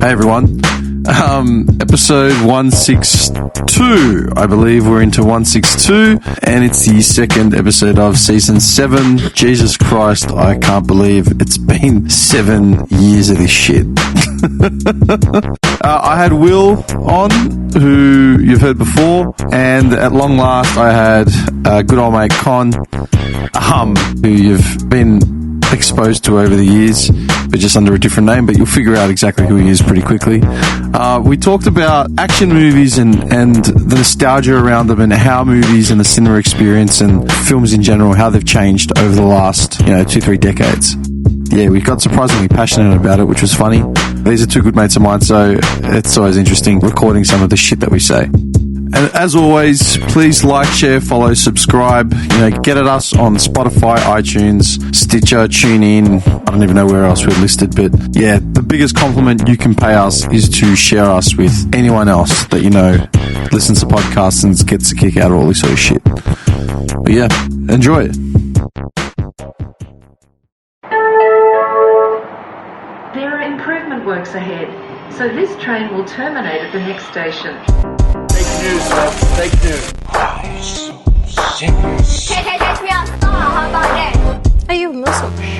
Hey everyone. Episode 162. I believe we're into 162, and it's the second episode of season 7. Jesus Christ, I can't believe it's been 7 years of this shit. I had Will on, who you've heard before, and at long last I had good old mate Con, who you've been exposed to over the years, but just under a different name, but you'll figure out exactly who he is pretty quickly. We talked about action movies and the nostalgia around them, and how movies and the cinema experience and films in general, how they've changed over the last 2-3 decades. Yeah, we got surprisingly passionate about it, which was funny. These are two good mates of mine, so it's always interesting recording some of the shit that we say. And as always, please like, share, follow, subscribe. Get at us on Spotify, iTunes, Stitcher, TuneIn. I don't even know where else we're listed, but yeah, the biggest compliment you can pay us is to share us with anyone else that listens to podcasts and gets a kick out of all this sort of shit. But yeah, enjoy it. There are improvement works ahead, so this train will terminate at the next station. Fake news, man. Fake news. Oh, you're so serious. How about that? Are you Muslim? He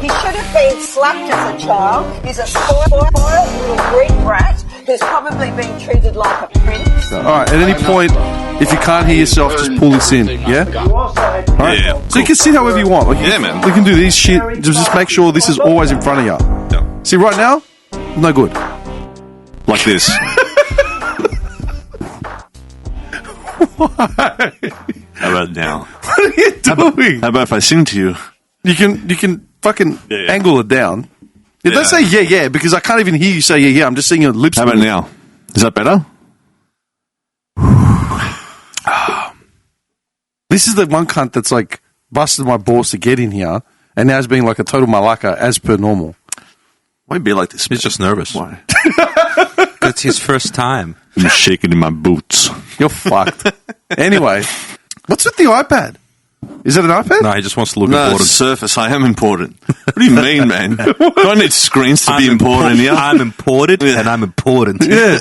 should have been slapped as a child. He's a spoiled little Greek brat who's probably been treated like a prince. Alright, at any point, if you can't hear yourself, just pull this in, yeah? Alright? Yeah. So you can sit however you want. Yeah, man. We can do this shit, just make sure this is always in front of you. Yeah. See, right now, no good. Like this. Why? How about now? What are you doing? How about if I sing to you? You can fucking Yeah. angle it down. Yeah, Yeah. don't say yeah, because I can't even hear you say yeah. I'm just seeing your lips. How about now? Is that better? This is the one cunt that's like busted my balls to get in here, and now is being like a total malaka as per normal. Why be like this? He's just nervous. Why? It's his first time. I'm shaking in my boots. You're fucked. Anyway, what's with the iPad? Is it an iPad? No, he just wants to look No, important. it's Surface. I am important. What do you mean, man? Do I need screens to be important here? I'm imported, and I'm important. Yeah.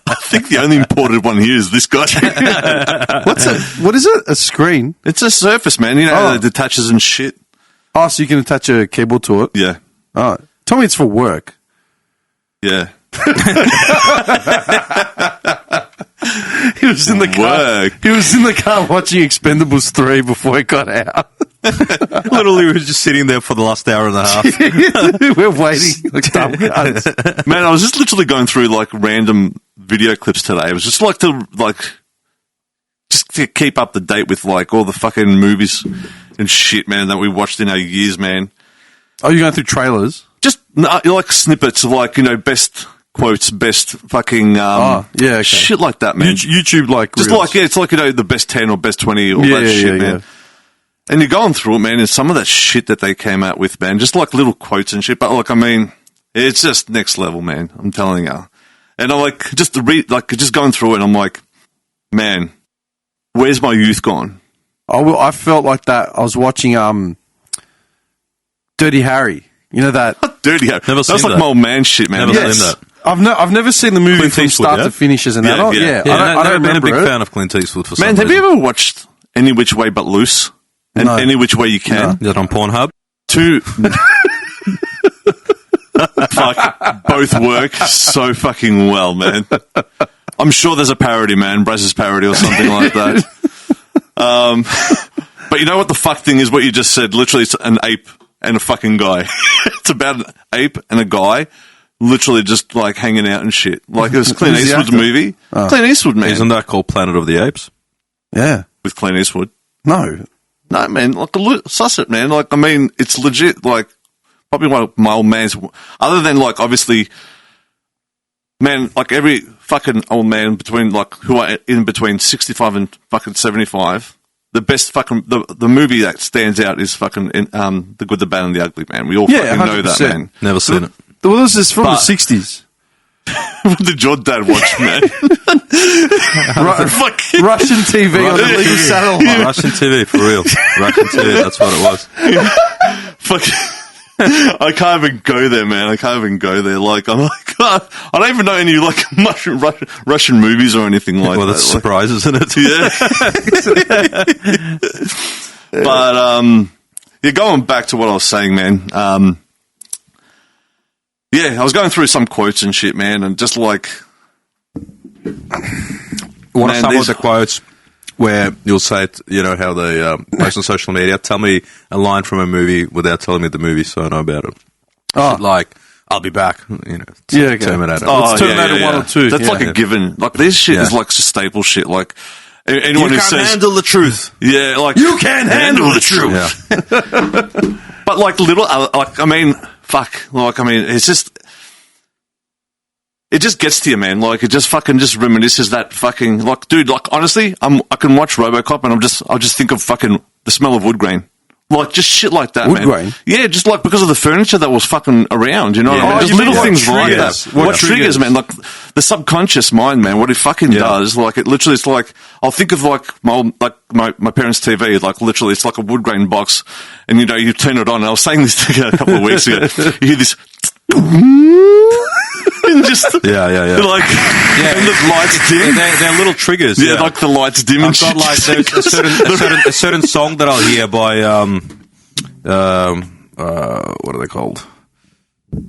I think the only imported one here is this guy. What is it? A screen? It's a Surface, man. It detaches and shit. Oh, so you can attach a keyboard to it? Yeah. Oh, tell me it's for work. Yeah. He was in the car. Work. He was in the car watching Expendables 3 before he got out. Literally, we were just sitting there for the last hour and a half. We're waiting like dumb cunts. Man, I was just literally going through like random video clips today. It was just just to keep up to date with like all the fucking movies and shit, man, that we watched in our years, man. Oh, you're going through trailers? Just like snippets of like, best quotes, best fucking okay. shit like that, man. YouTube like Just reels. like, it's like, the best 10 or best 20 or that shit, man. Yeah. And you're going through it, man, and some of that shit that they came out with, man, just like little quotes and shit. But like, I mean, it's just next level, man. I'm telling you. And I'm like, just going through it, I'm like, man, where's my youth gone? I felt like that. I was watching Dirty Harry. You know that? Dirty Harry. Never That's seen like that. my old man shit, man. Never seen that. I've never seen the movie Clint from Eastwood, start yeah? to finish as an Yeah, adult. yeah. Yeah, I don't I've been a remember big it. fan of Clint Eastwood for some Man, have reason. you ever watched Any Which Way But Loose? And No. Any Which Way You Can? Is that on Pornhub? Two. Fuck, both work so fucking well, man. I'm sure there's a parody, man, Braz's parody or something like that. But you know what the fuck thing is? What you just said. Literally, it's an ape and a fucking guy. It's about an ape and a guy, literally just like hanging out and shit. Like it was Clint Who's the Eastwood's actor? movie. Clint Eastwood, man, Isn't that called Planet of the Apes? Yeah. with Clint Eastwood. No. No, man, like suss it, man. Like, I mean, it's legit. Like, probably one of my old man's. Other than like, obviously, man, like every fucking old man between like who are in between 65 and fucking 75. The best fucking the movie that stands out is fucking The Good, the Bad, and the Ugly, man. We all fucking know that, 100%. man. Never seen it. Well, this is from But- the 60s. What did your dad watch, man? Fucking Russian TV on the legal satellite. Russian TV, for real. Russian TV, that's what it was. fucking. I can't even go there, man. I can't even go there. Like, I'm like, I don't even know any like Russian movies or anything like Well, that. that's a surprise, isn't it? Yeah. But yeah, going back to what I was saying, man. Yeah, I was going through some quotes and shit, man, and just like, What are some of the quotes where you'll say, how they post on social media? Tell me a line from a movie without telling me the movie, so I know about it. Oh. Shit like, I'll be back. Yeah, okay. Terminator. Oh, It's Terminator 1 or 2. That's yeah. like a given. Like, this shit is like staple shit. Like, anyone You who can't says, handle the truth. yeah, like, You can't handle the truth. Yeah. But like little, like, I mean, fuck. Like, I mean, it's just, it just gets to you, man. Like, it just fucking just reminisces that fucking, like, dude, like, honestly, I can watch RoboCop and I'll just think of fucking the smell of wood grain. Like, just shit like that, Wood man. grain? Yeah, just like because of the furniture that was fucking around, you know what I mean? Oh, Just you little mean things what like triggers? that. What What triggers, triggers? man? Like, the subconscious mind, man, what it fucking does, like, it literally, it's like, I'll think of like my parents' TV, like, literally, it's like a wood grain box, and you turn it on, and I was saying this a couple of weeks ago, you hear this, and just, Yeah. like, and the lights dim. They're little triggers. Yeah, like the lights dim and I've got shit. like there's a certain song that I'll hear by what are they called?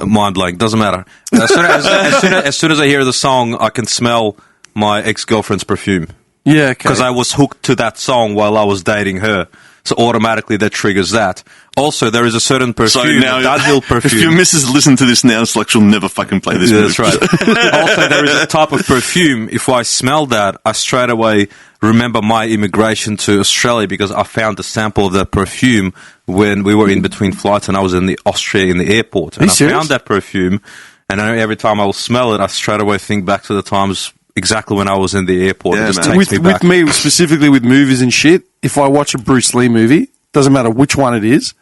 Mind blank. Doesn't matter. As soon as I hear the song, I can smell my ex-girlfriend's perfume Yeah, okay. because I was hooked to that song while I was dating her. So automatically that triggers that. Also, there is a certain So perfume, now, Dunhill if your perfume. missus listen to this now, it's like she'll never fucking play this Yeah, movie. that's right. Also, there is a type of perfume. If I smell that, I straight away remember my immigration to Australia because I found a sample of that perfume when we were in between flights and I was in Austria in the airport. And I serious? found that perfume, and I know every time I will smell it, I straight away think back to the times exactly when I was in the airport. Yeah, it just man. takes me back. With me, specifically with movies and shit, if I watch a Bruce Lee movie, doesn't matter which one it is,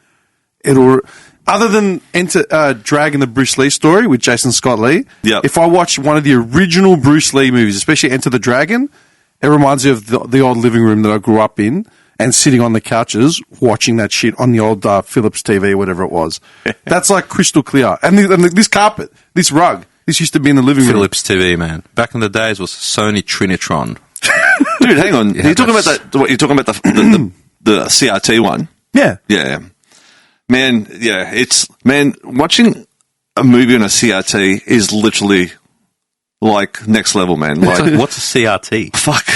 it'll, other than Dragon, the Bruce Lee story with Jason Scott Lee, Yep. if I watch one of the original Bruce Lee movies, especially Enter the Dragon, it reminds me of the old living room that I grew up in and sitting on the couches watching that shit on the old Philips TV, whatever it was. That's like crystal clear. And this carpet, this rug, this used to be in the living room. Philips TV, man. Back in the days was Sony Trinitron. Dude, hang on. Yeah, You're talking about that? What you're talking about the CRT one? Yeah. Yeah, man. Yeah, it's man. Watching a movie on a CRT is literally like next level, man. Like, What's a CRT? fuck.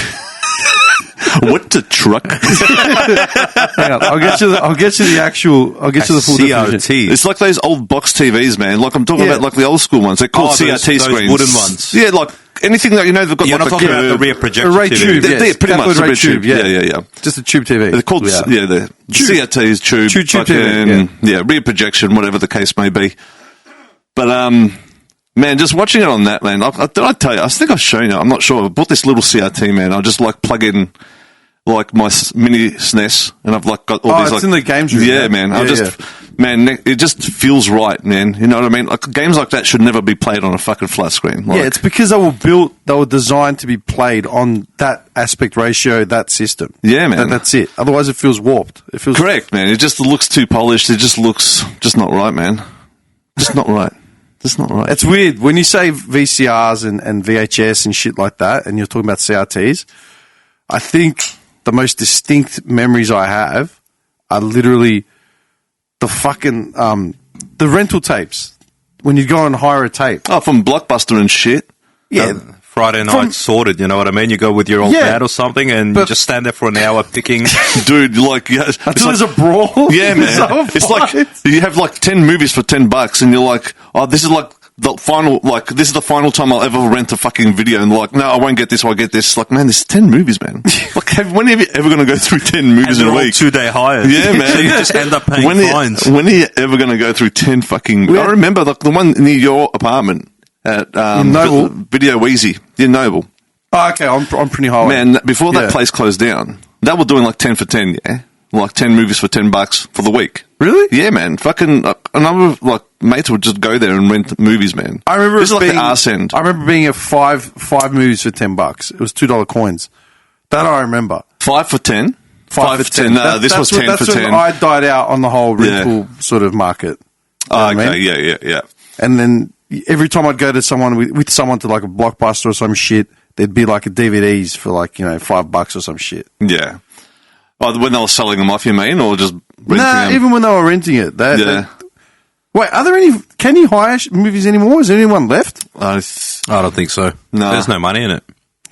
What a truck! Hang on, I'll get you the full definition. CRT. It's like those old box TVs, man. Like I'm talking Yeah. about, like the old school ones. They're called Oh, CRT those screens, wooden ones. Yeah, like anything that they've got. You're like not talking about the curve. rear projector A ray TV. tube, They're yes. pretty much Cathode the ray red tube. Yeah. Just a tube TV. They're called the CRTs, tube, Tube fucking, TV, yeah, rear projection, whatever the case may be. But man, just watching it on that, man. Did I tell you? I think I've shown you. I'm not sure. I bought this little CRT, man. I just like plug in like my mini SNES, and I've like got all these. It's like, in the games room. Yeah, man. I just, man, it just feels right, man. You know what I mean? Like games like that should never be played on a fucking flat screen. Like, Yeah, it's because they were designed to be played on that aspect ratio, that system. Yeah, man. That's it. Otherwise, it feels warped. It feels correct, man. It just looks too polished. It just looks just not right, man. Just not right. Just not right. It's weird when you say VCRs and VHS and shit like that, and you're talking about CRTs. I think the most distinct memories I have are literally the fucking the rental tapes when you go and hire a tape. Oh, from Blockbuster and shit. Yeah, Friday night sorted, you know what I mean? You go with your old Yeah. dad or something and you just stand there for an hour picking. Dude, like, yeah, it's until like, there's a brawl. yeah, man. So It's like fun. you have like 10 movies for $10, and you're like, oh, this is like the final, like this is the final time I'll ever rent a fucking video, and like, no, I won't get this. I'll get this. Like, man, there's 10 movies, man. Like, when are you ever going to go through 10 movies in a week? 2-day hires. Yeah, man. So you just end up paying fines. When are you ever going to go through 10 fucking? I remember the one near your apartment at Noble. Video Wheezy in Noble. Oh, okay, I'm pretty high. Man, before that Yeah. place closed down, they were doing like 10 for 10, yeah? Like 10 movies for $10 for the week. Really? Yeah, man. Fucking a number of like mates would just go there and rent movies, man. I remember this is like being, the arse end. I remember being at five movies for $10. It was $2 coins. That I remember. 5 for 10? 5 for 10. No, this was 10 for 10. I died out on the whole rental sort of market. You know what I Okay, mean? yeah. And then every time I'd go to someone with someone to like a Blockbuster or some shit, there'd be like a DVDs for like, you know, $5 or some shit. Yeah. Oh, when they were selling them off, you mean, or just renting Nah, them? even when they were renting it. Yeah. Wait, are there any? Can you hire movies anymore? Is there anyone left? I don't think so. No. There's no money in it.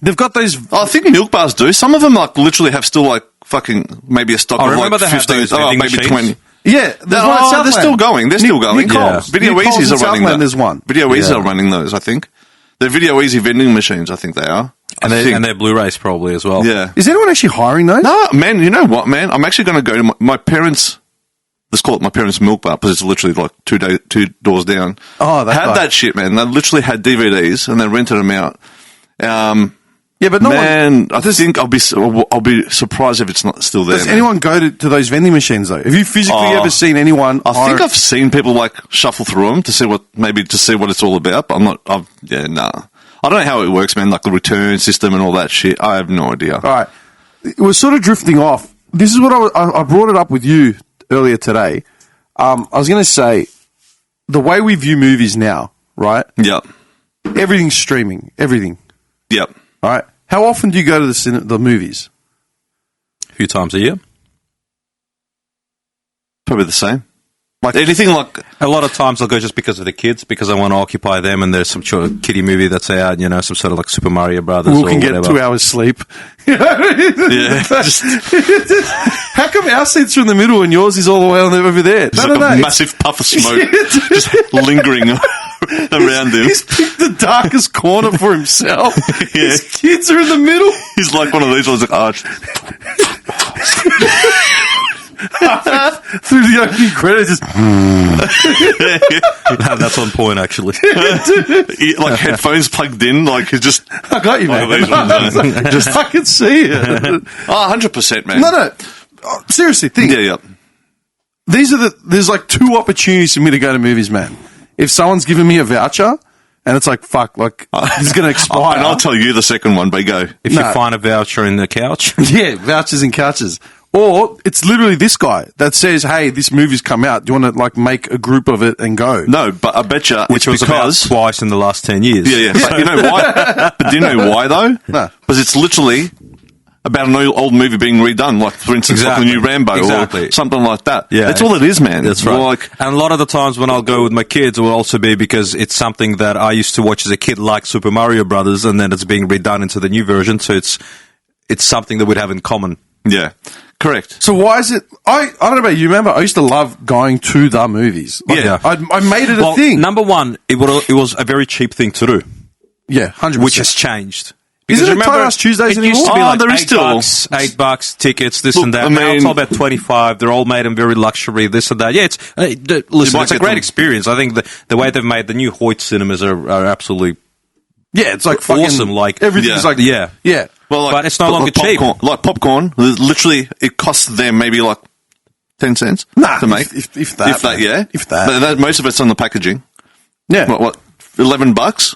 They've got those. I think milk bars do. Some of them like literally have still like fucking maybe a stock I of remember like they had 15, those vending maybe machines. 20. Yeah, there's one at Southland. They're still going. They're still going. Nicole's. Video Nicole's Easies in are running Southland, that. there's one. Video Easy are running those, I think. They're Video Easy vending machines, I think they are. And they're Blu-rays probably as well. Yeah. Is anyone actually hiring those? No, man, you know what, man? I'm actually going to go to my parents', let's call it my parents' milk bar, because it's literally like two doors down. Oh, that had guy. that shit, man. They literally had DVDs, and they rented them out. Yeah, but no Man, I think I'll be surprised if it's not still there. Does man. anyone go to those vending machines though? Have you physically ever seen anyone? I think I've seen people like shuffle through them to see what it's all about. But I'm not. Nah. I don't know how it works, man. Like the return system and all that shit. I have no idea. All right, we're sort of drifting off. This is what I brought it up with you earlier today. I was going to say the way we view movies now, right? Yep. Everything's streaming. Everything. Yep. All right. How often do you go to the movies? A few times a year. Probably the same. Like anything like A lot of times I'll go just because of the kids, because I want to occupy them, and there's some sort of kiddie movie that's out, you know, some sort of like Super Mario Brothers We or can get whatever. 2 hours sleep. yeah, just How come our seats are in the middle and yours is all the way on over there? like a massive puff of smoke just lingering around him. He's picked the darkest corner for himself. Yeah. His kids are in the middle. He's like one of these ones like, Through the opening credits, just That's on point, actually. like headphones plugged in, like he's just I got you, one man. of these ones. Just I can see it. 100%, man. No. Oh, seriously, think. Yeah. There's like two opportunities for me to go to movies, man. If someone's giving me a voucher and it's like, fuck, like, it's going to expire. And I'll tell you the second one, but go. If No. you find a voucher in the couch. Yeah, vouchers and couches. Or it's literally this guy that says, hey, this movie's come out. Do you want to like make a group of it and go? No, but I bet you Which was because about twice in the last 10 years. Yeah. But you know why? But do you know why though? No. Because it's literally about an old movie being redone, like for instance, like the new Rambo or something like that. Yeah. That's all it is, man. That's right. Like, and a lot of the times when I'll go with my kids, it will also be because it's something that I used to watch as a kid, like Super Mario Brothers, and then it's being redone into the new version. So it's something that we'd have in common. yeah, correct. So why is it? I don't know about you. Remember, I used to love going to the movies. Like, Yeah. I made it a Well, thing. number one, it was a very cheap thing to do, Yeah, 100%. which has changed. Isn't it remember, Tight-Ass Tuesdays it used to be anymore? like Oh, there is still. $8 tickets, this Look, and that. I Now it's mean- all about 25. They're all made in very luxury, this and that. Yeah, listen, might it's a get great them- experience. I think the way they've made the new Hoyt cinemas are absolutely yeah, it's like fucking awesome. Like everything's Yeah. like yeah. Well, But it's no longer cheap. Like popcorn, literally, it costs them maybe like 10 cents Nah, to make. if that, man. yeah. If that. But most of it's on the packaging. Yeah, What $11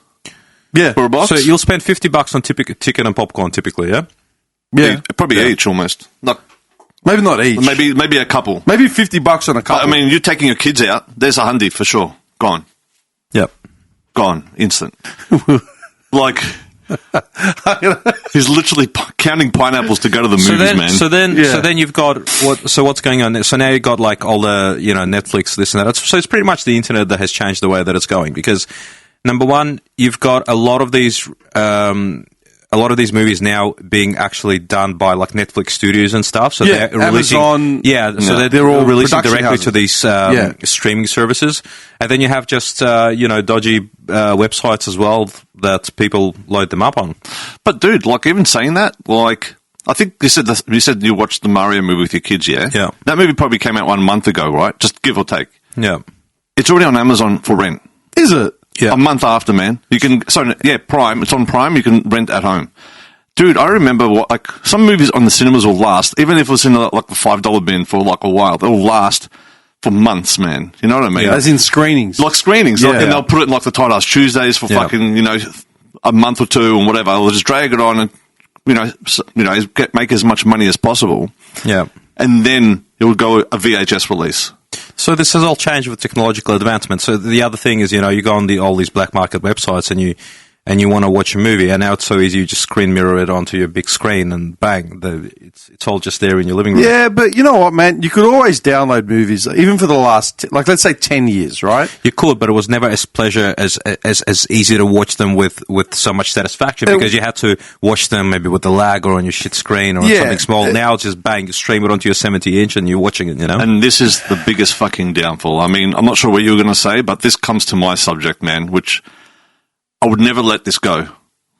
yeah, for a box? So you'll spend $50 on ticket and popcorn typically, yeah? yeah. Probably each almost. Like Maybe not each. maybe a couple. Maybe $50 on a But, couple. I mean, you're taking your kids out. There's $100 for sure. Gone. Yep. Gone. Instant. Like, he's literally counting pineapples to go to the movies, man. So Yeah. then you've got what's going on there? So now you've got like all the, Netflix, this and that. So it's pretty much the internet that has changed the way that it's going, because number one, you've got a lot of these movies now being actually done by like Netflix studios and stuff. So Yeah, they're releasing, Amazon. so They're all releasing production directly to houses. these streaming services, and then you have just dodgy websites as well that people load them up on. But dude, like even saying that, like I think you said you watched the Mario movie with your kids, yeah? Yeah. That movie probably came out 1 month ago, right? Just give or take. Yeah, It's already on Amazon for rent. Is it? yeah. A month after, man. You can Prime. It's on Prime. You can rent at home. Dude, I remember like some movies on the cinemas will last, even if it was in like the $5 bin for like a while. They'll last for months, man. You know what I mean? As in screenings. Like screenings, Yeah. like, and they'll put it in like the Tight-Ass Tuesdays for Yeah. fucking a month or two and whatever. They'll just drag it on and make as much money as possible, Yeah. and then it will go a VHS release. So this has all changed with technological advancement. So the other thing is, you go on all these black market websites and you want to watch a movie, and now it's so easy, you just screen mirror it onto your big screen and bang, it's all just there in your living room. Yeah, but you know what, man? You could always download movies, even for the last, let's say 10 years, right? You could, but it was never as pleasure as easy to watch them with so much satisfaction, because you had to watch them maybe with the lag or on your shit screen or on something small. Now it's just bang, you stream it onto your 70-inch and you're watching it, And this is the biggest fucking downfall. I mean, I'm not sure what you were going to say, but this comes to my subject, man, which I would never let this go.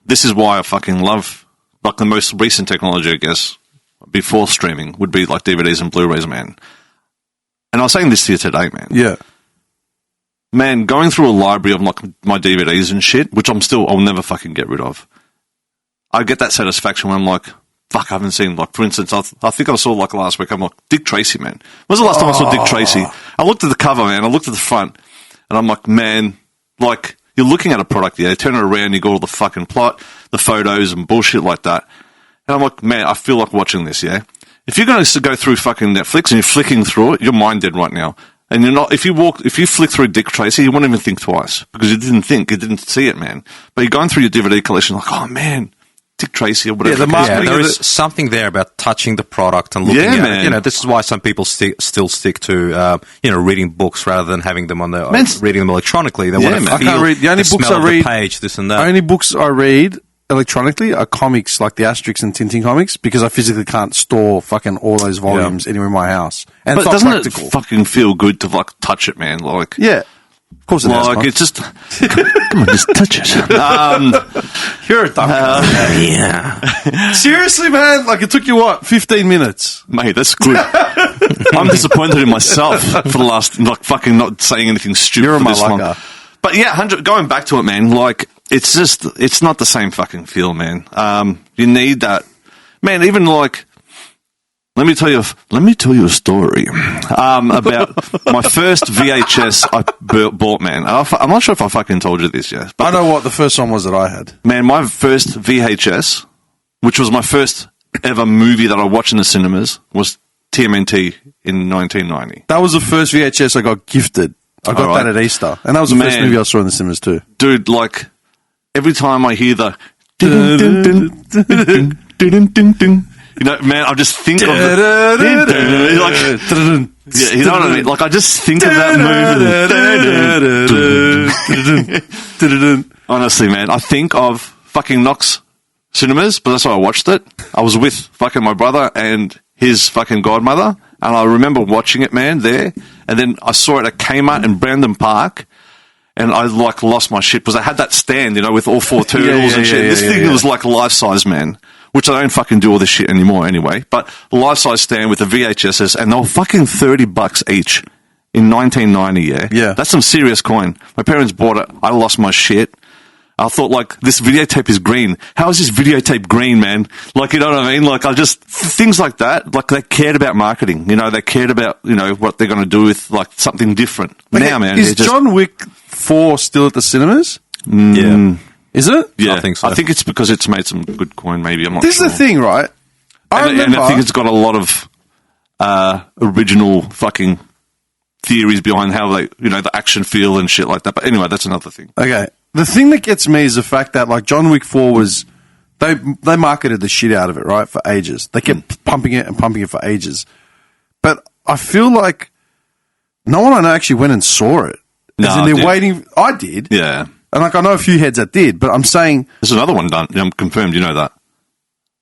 This is why I fucking love, like, the most recent technology, I guess, before streaming, would be like DVDs and Blu-rays, man. And I was saying this to you today, man. Yeah. Man, going through a library of like my DVDs and shit, which I'll never fucking get rid of. I get that satisfaction when I'm like, fuck, I haven't seen, like, for instance, I think I saw, like, last week, I'm like, Dick Tracy, man. When was the last time I saw Dick Tracy? I looked at the cover, man, I looked at the front, and I'm like, man, like, you're looking at a product, you turn it around, you got all the fucking plot, the photos and bullshit like that. And I'm like, man, I feel like watching this, yeah? If you're going to go through fucking Netflix and you're flicking through it, you're mind dead right now. And you're not, if you flick through Dick Tracy, you won't even think twice, because you didn't see it, man. But you're going through your DVD collection like, oh man, Dick Tracy or whatever. There is something there about touching the product and looking at it. This is why some people still stick to reading books rather than having them on reading them electronically. They want to feel the only the books smell I read, of the page, this and that. Only books I read electronically are comics, like the Asterix and Tintin comics, because I physically can't store fucking all those volumes anywhere in my house. And but it's doesn't not practical. it fucking feel good to like touch it, man? Like, yeah. Of course it does. Like, it's just, come on, just touch it. You're a dumb yeah. Seriously, man? Like, it took you, 15 minutes? Mate, that's good. I'm disappointed in myself for the last, like, fucking not saying anything stupid You're a for this one. malaka. But yeah, going back to it, man, like, it's not the same fucking feel, man. You need that. Man, even like, let me tell you a story about my first VHS I bought, man. I'm not sure if I fucking told you this yet. But I know what the first one was that I had. Man, my first VHS, which was my first ever movie that I watched in the cinemas, was TMNT in 1990. That was the first VHS I got gifted. I got that at Easter. And that was the first movie I saw in the cinemas too. Dude, like, every time I hear the... You know, man, I just think of you know what I mean? Like, I just think of that movie. Honestly, man, I think of fucking Knox Cinemas, but that's why I watched it. I was with fucking my brother and his fucking godmother, and I remember watching it, man, there. And then I saw it at Kmart in Brandon Park, and I, like, lost my shit, because I had that stand, with all four turtles and shit. This thing was, like, life-size, man. Which I don't fucking do all this shit anymore anyway. But life-size stand with the VHSs, and they were fucking $30 each in 1990, Yeah. That's some serious coin. My parents bought it. I lost my shit. I thought, like, this videotape is green. How is this videotape green, man? Like, you know what I mean? Like, things like that. Like, they cared about marketing. They cared about, what they're going to do with, like, something different. Now, man. Is John Wick 4 still at the cinemas? Yeah. Is it? Yeah. I think so. I think it's because it's made some good coin, maybe. I'm not This sure. is the thing, right? And I think it's got a lot of original fucking theories behind how they, the action feel and shit like that. But anyway, that's another thing. Okay. The thing that gets me is the fact that, like, John Wick 4 was... They marketed the shit out of it, right, for ages. They kept pumping it for ages. But I feel like no one I know actually went and saw it. As in they're waiting... I did. Yeah. And, like, I know a few heads that did, but I'm saying... There's another one done. I'm confirmed, you know that.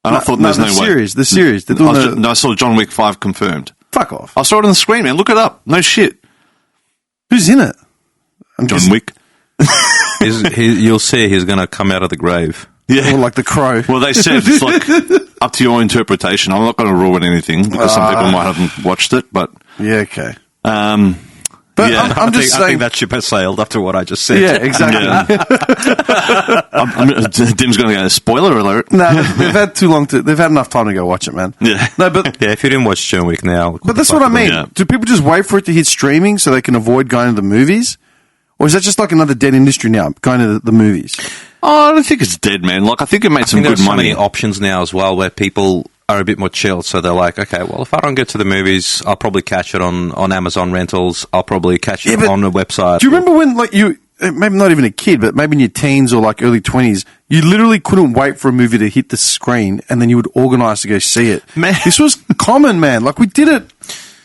And I thought there's no way. The series. They're doing I saw John Wick 5 confirmed. Fuck off. I saw it on the screen, man. Look it up. No shit. Who's in it? John Wick. You'll see he's going to come out of the grave. Yeah. Or like the Crow. Well, they said it's like up to your interpretation. I'm not going to ruin anything because some people might haven't watched it, but... Yeah, okay. But yeah, I think that ship has sailed after what I just said. Yeah, exactly. Dim's going to go, spoiler alert. No, they've had enough time to go watch it, man. Yeah. No, but Yeah, if you didn't watch John Wick now... but that's what I mean. Yeah. Do people just wait for it to hit streaming so they can avoid going to the movies? Or is that just like another dead industry now, going to the movies? Oh, I don't think it's dead, man. Like, I think it made some good there's so money. many options now as well where people are a bit more chilled. So they're like, okay, well, if I don't get to the movies, I'll probably catch it on Amazon Rentals. I'll probably catch it but on a website. Do you remember when, like, you, maybe not even a kid, but maybe in your teens or like early 20s, you literally couldn't wait for a movie to hit the screen and then you would organise to go see it? Man. This was common, man. Like, we did it.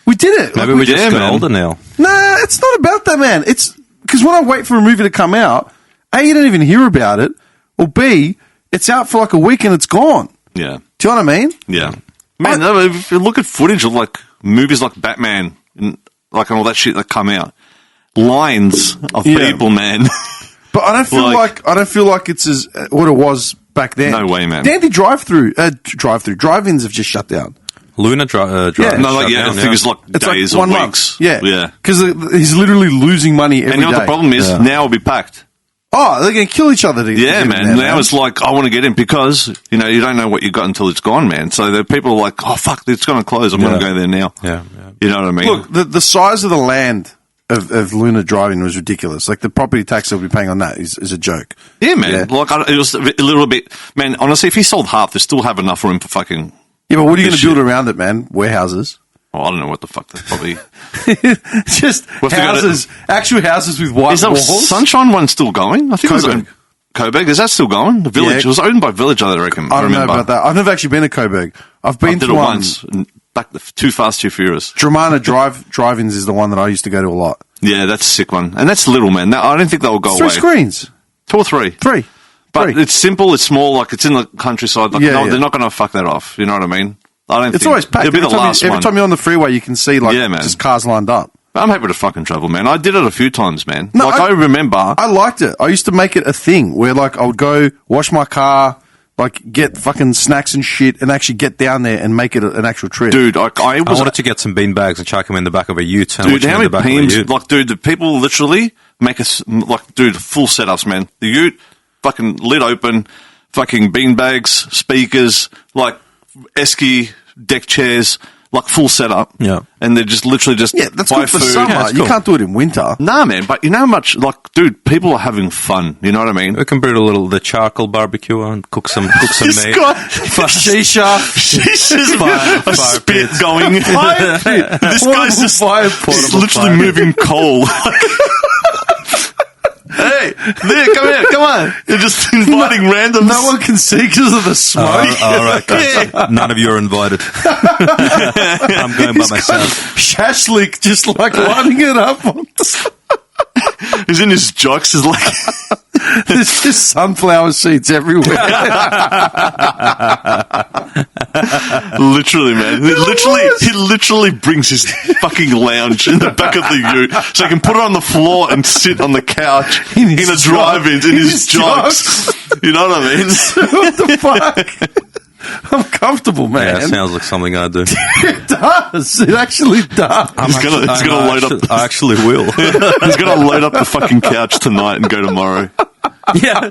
We did it. Maybe like, we just got man. older now. Nah, it's not about that, man. It's because when I wait for a movie to come out, A, you don't even hear about it, or B, it's out for like a week and it's gone. Yeah. Do you know what I mean? Yeah. Man, no, if you look at footage of like movies like Batman and like and all that shit that come out, lines of Yeah. people, man. But I don't feel like it's as what it was back then. No way, man. Dandy drive-ins have just shut down. Luna drive. Yeah. No, like, shut yeah, down, I think it's like It's days like or 1 weeks. month. Yeah, Yeah. because he's literally losing money every And you know what day. the problem is? Yeah. Now it'll be packed. Oh, they're going to kill each other. To Yeah, get in man. there, Now it's like, I want to get in because, you know, you don't know what you got until it's gone, man. So the people are like, oh, fuck, it's going to close. I'm going to go there now. Yeah. You know what I mean? Look, the size of the land of Luna Driving was ridiculous. Like the property tax they'll be paying on that is a joke. yeah, man. Yeah. Like, it was a little bit, man, honestly, if he sold half, they still have enough room for fucking, Yeah, but what are you going This to build shit. around it, man? Warehouses. oh, I don't know what the fuck that's probably. Just Well, if they got houses, actual houses with white Is that walls. Sunshine one still going? I think Coburg. it was Coburg. Is that still going? The Village. Yeah. It was owned by Village, I reckon. I don't know remember. about that. I've never actually been to Coburg. I've been I did to it once. Back Too Fast, Too Furious. Dramana Drive-ins is the one that I used to go to a lot. Yeah, that's a sick one. And that's little, man. Now, I don't think that will go Three away. screens. 2 or 3. Three. But Three. it's simple, it's small, like it's in the countryside. Like, Yeah, no, yeah. they're not going to fuck that off. You know what I mean? I don't It's think always packed. It'll be the last Every one. time you're on the freeway, you can see like Yeah, man. just cars lined up. I'm happy to fucking travel, man. I did it a few times, man. No, like, I remember. I liked it. I used to make it a thing where like I would go wash my car, like get fucking snacks and shit, and actually get down there and make it an actual trip. dude, I I was. wanted to get some beanbags and chuck them in the back of a ute. And Dude, how many beams? beams? Like, dude, the people literally make us, like, dude, full setups, man. The ute, fucking lid open, fucking beanbags, speakers, like, esky, deck chairs, like, full setup. Yeah. And they're just literally just Yeah, that's buy good for food. summer. Yeah, that's You cool. can't do it in winter. Nah, man, but you know how much, like, dude, people are having fun. You know what I mean? We can bring the charcoal barbecue and cook some This meat. guy, Shisha. Jesus, Fire a spit pit. going. This guy's just fire he's portable literally fire. moving coal. Hey, there, come here, come on. You're just inviting randoms. No one can see because of the smoke. All right, guys. None of you are invited. I'm going by myself. Shashlik just like lining it up. He's in his jocks. He's like, There's just sunflower seeds everywhere. literally, man. He literally brings his fucking lounge in the back of the ute so he can put it on the floor and sit on the couch in his a drive-in in his jocks. jocks. You know what I mean? What the fuck? I'm comfortable, man. Yeah, it sounds like something I do. It does. It actually does. He's gonna load up. I actually will. He's gonna load up the fucking couch tonight and go tomorrow. Yeah.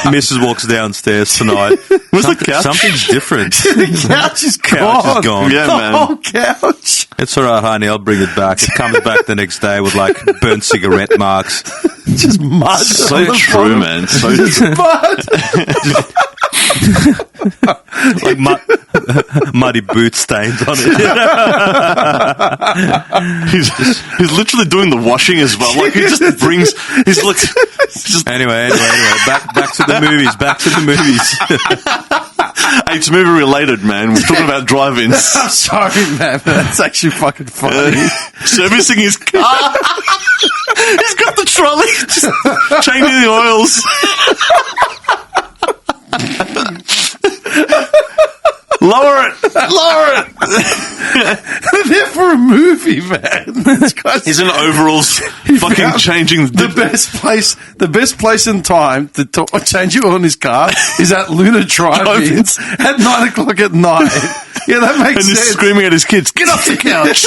Mrs. walks downstairs tonight. Where's the couch? Something's different. The couch is gone. Couch is gone. Yeah, the man. whole couch. It's all right, honey. I'll bring it back. It comes back the next day with like burnt cigarette marks. Just mud. So on the true, bottom. man. So Just true. mud. Like muddy boot stains on it. He's literally doing the washing as well. Like he just brings. He's like. Just, Anyway. Back to the movies. Back to the movies. hey, it's movie related, man. We're talking about drive-ins. I'm sorry, man. That's actually fucking funny. Servicing his car. He's got the trolley, just changing the oils. Lower it. They're there for a movie, man. This guy's He's in overalls, fucking found changing the best place in time to change it on his car is at Luna Drive-ins at 9 o'clock at night. Yeah, that makes and he's sense. screaming at his kids, "Get off the couch!"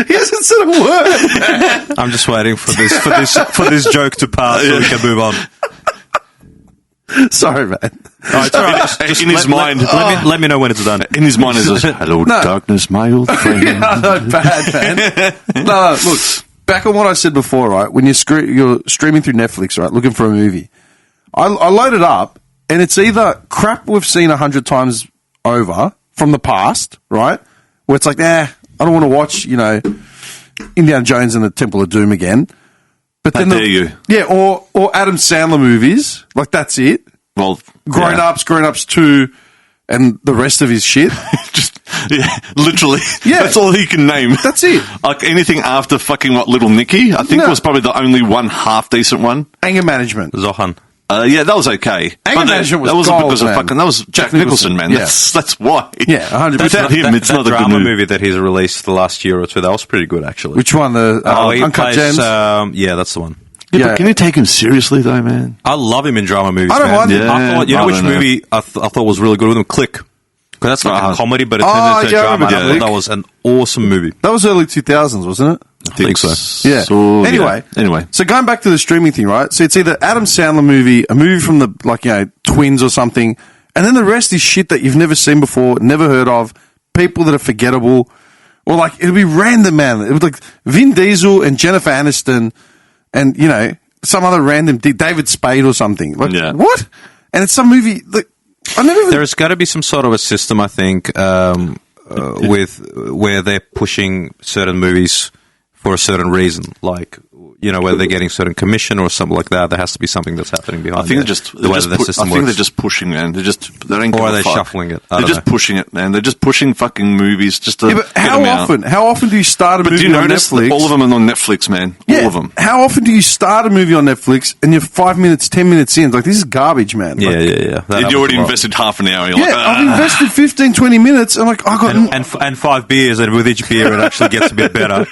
He hasn't said a word, man. I'm just waiting for this joke to pass so we can move on. Sorry, man. Oh, it's all right. In his mind. Let me know when it's done. In his mind is this, "Hello, darkness, my old friend." Yeah, I know, bad, man. No, look, back on what I said before, right? When you're streaming through Netflix, right, looking for a movie, I load it up, and it's either crap we've seen 100 times over from the past, right? Where it's like, I don't want to watch, Indiana Jones and the Temple of Doom again. But then yeah, or Adam Sandler movies, like that's it. Well, Grown Ups 2, and the rest of his shit. Just literally. Yeah. That's all he can name. That's it. Like anything after fucking Little Nicky, I think was probably the only one half decent one. Anger Management. Zohan. Yeah, that was okay. Anger Management that was wasn't gold, because man. of fucking. That was Jack Nicholson, man. Yeah. That's why. Yeah, 100%. Without him, it's not a good drama movie. that he's released the last year or two. That was pretty good, actually. Which one? The he Uncut plays, Gems? yeah, that's the one. Yeah, but can you take him seriously though, man? I love him in drama movies. I don't man. mind him. I thought, I which don't know. movie I thought was really good with him? Click. Because that's like a comedy, but it turned into a yeah, I drama. remember I thought Click. that was an awesome movie. That was early 2000s, wasn't it? I think so. Yeah. Anyway. So going back to the streaming thing, right? So it's either Adam Sandler movie, a movie from the, Twins or something, and then the rest is shit that you've never seen before, never heard of, people that are forgettable, or it'll be random, man. It was like Vin Diesel and Jennifer Aniston and, some other random David Spade or something. Like, what? And it's some movie that I never even... There's got to be some sort of a system, I think, with where they're pushing certain movies for a certain reason, like whether they're getting certain commission or something like that. There has to be something that's happening behind. I think they're just pushing, man. They ain't or are they fuck. shuffling it? They're just pushing it, man. They're just pushing fucking movies just to Yeah, but get them out. how often do you start a But movie do you on notice Netflix? that all of them are on Netflix, man? Yeah. All of them. How often do you start a movie on Netflix and you're 5 minutes, 10 minutes in? Like, this is garbage, man. Yeah. Like, That And you already happens a lot. invested half an hour. You're Yeah, like, I've invested 15, 20 minutes. I'm like, I got... and 5 beers, and with each beer, it actually gets a bit better.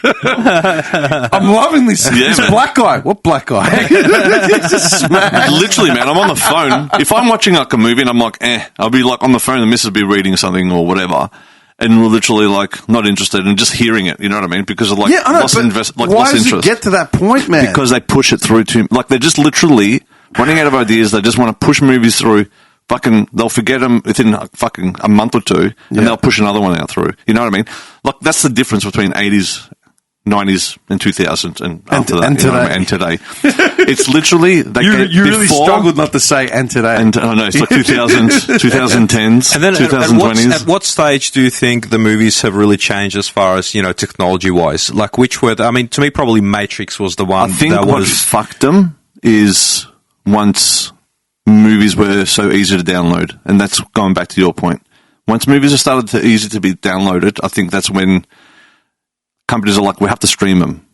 I'm loving this. Yeah, this man. black guy. What black guy? He's just smashed. Literally, man, I'm on the phone. If I'm watching a movie and I'm like, I'll be on the phone and Mrs. will be reading something or whatever, and we're literally not interested and just hearing it. You know what I mean? Because of Yeah, I know, lost but why lost does interest. it get to that point, man? Because they push it through to they're just literally running out of ideas. They just want to push movies through. They'll forget them within a month or two, and they'll push another one out through. You know what I mean? That's the difference between 80s, 90s, and 2000s, and after that, and you know what I mean? And today. It's literally you really struggled not to say "and today." And I know it's like 2000s, 2010s, And then 2020s. at what stage do you think the movies have really changed as far as, technology-wise? Like, which were... to me, probably Matrix was the one I think that what was... fucked them is once movies were so easy to download, and that's going back to your point. Once movies are started to easy to be downloaded, I think that's when companies are like, we have to stream them.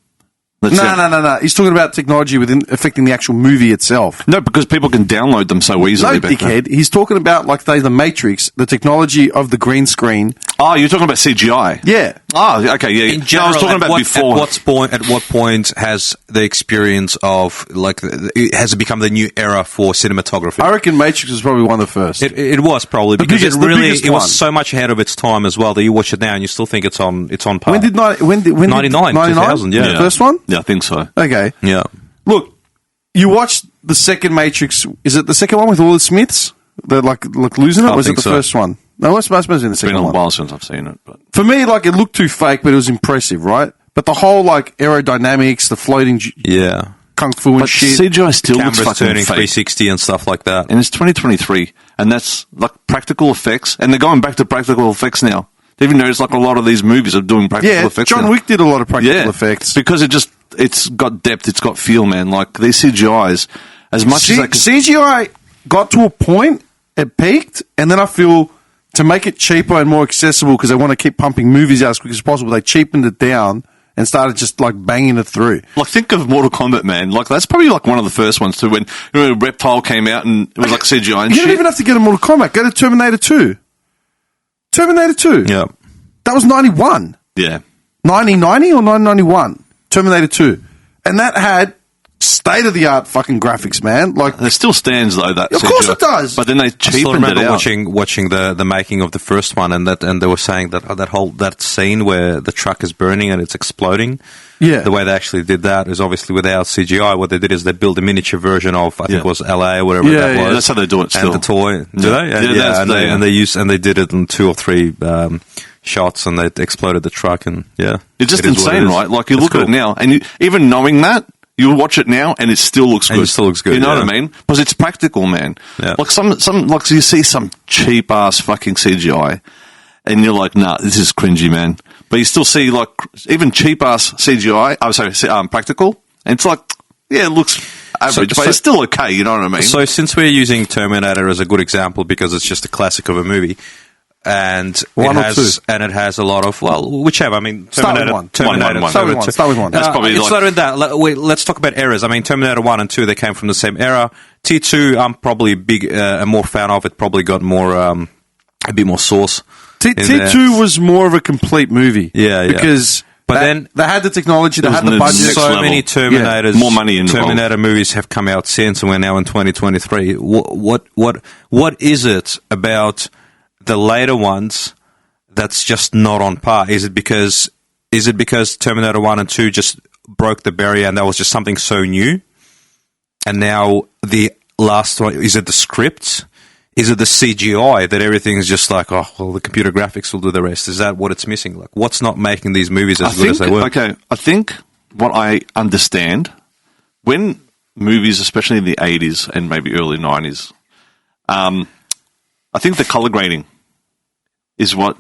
No. He's talking about technology affecting the actual movie itself. No, because people can download them so easily. No, back then. dickhead. He's talking about, the Matrix, the technology of the green screen. Oh, you're talking about CGI? Yeah. Oh, okay, yeah. In No, general, I was talking about before. At what point has the experience of has it become the new era for cinematography? I reckon Matrix was probably one of the first. It was probably The because biggest- it the really biggest it one. was so much ahead of its time as well that you watch it now and you still think it's on par. When did 99, 2000, yeah. The first one? Yeah, I think so. Okay. Yeah. Look, you watched the second Matrix. Is it the second one with all the Smiths? They're like losing it? I or was it think the so. first one? No, it's supposed to be the It's second been a one. while since I've seen it, but For me, it looked too fake, but it was impressive, right? But the whole aerodynamics, the floating Yeah. kung fu and but shit. CGI still looks Cameras fucking turning fake. 360 and stuff like that. And it's 2023, and that's practical effects, and they're going back to practical effects now. Have you noticed a lot of these movies are doing practical Yeah, effects? John now? Wick did a lot of practical effects. because it's got depth, it's got feel, man. These CGIs, as much as they can, CGI got to a point, it peaked, and then I feel to make it cheaper and more accessible because they want to keep pumping movies out as quick as possible, they cheapened it down and started just banging it through. think of Mortal Kombat, man. That's probably one of the first ones too. When Reptile came out and it was CGI and You shit. don't even have to get a Mortal Kombat. Go to Terminator 2. Terminator 2. Yeah. That was 91. Yeah. 1990 or 1991? Terminator 2. And that had state-of-the-art fucking graphics, man. It still stands though. That Of course CGI. it does. But then they I still cheapened it remember out. watching the making of the first one, and they were saying that scene where the truck is burning and it's exploding. Yeah. The way they actually did that is obviously without CGI. What they did is they built a miniature version of I think it was LA or whatever Yeah, that yeah, was. that's how they do it still. And the toy, do Yeah. they? Yeah, And they did it in 2 or 3 shots, and they exploded the truck, and It's just it is what insane, it is. right? You It's look at it cool. now, and even knowing that, you watch it now and it still looks good. And it still looks good, You know yeah. what I mean? Because it's practical, man. Yeah. Like some like you see some cheap ass fucking CGI, and you're like, nah, this is cringy, man. But you still see like even cheap ass CGI. I'm sorry, practical, and it's like, yeah, it looks average, but it's still okay. You know what I mean? So since we're using Terminator as a good example because it's just a classic of a movie, and One it or two? has and it has a lot of whichever. I mean, Start with Terminator. one. Terminator. One. Start with one. Start with one. That's probably it's like- not with that. Let's talk about eras. I mean, Terminator 1 and 2, they came from the same era. T2, I'm probably a more fan of. It probably got more, a bit more sauce. T2 was more of a complete movie. Yeah. Because But then they had the technology, they It was had the the budget. next so level. many Terminators, Yeah. More money involved. Terminator movies have come out since, and we're now in 2023. What is it about the later ones that's just not on par? Is it because Terminator 1 and 2 just broke the barrier and that was just something so new? And now the last one, is it the script? Is it the CGI that everything's just like, oh, well, the computer graphics will do the rest? Is that what it's missing? Like, what's not making these movies as good as they were? Okay, I think what I understand, when movies, especially in the 80s and maybe early 90s, I think the color grading is what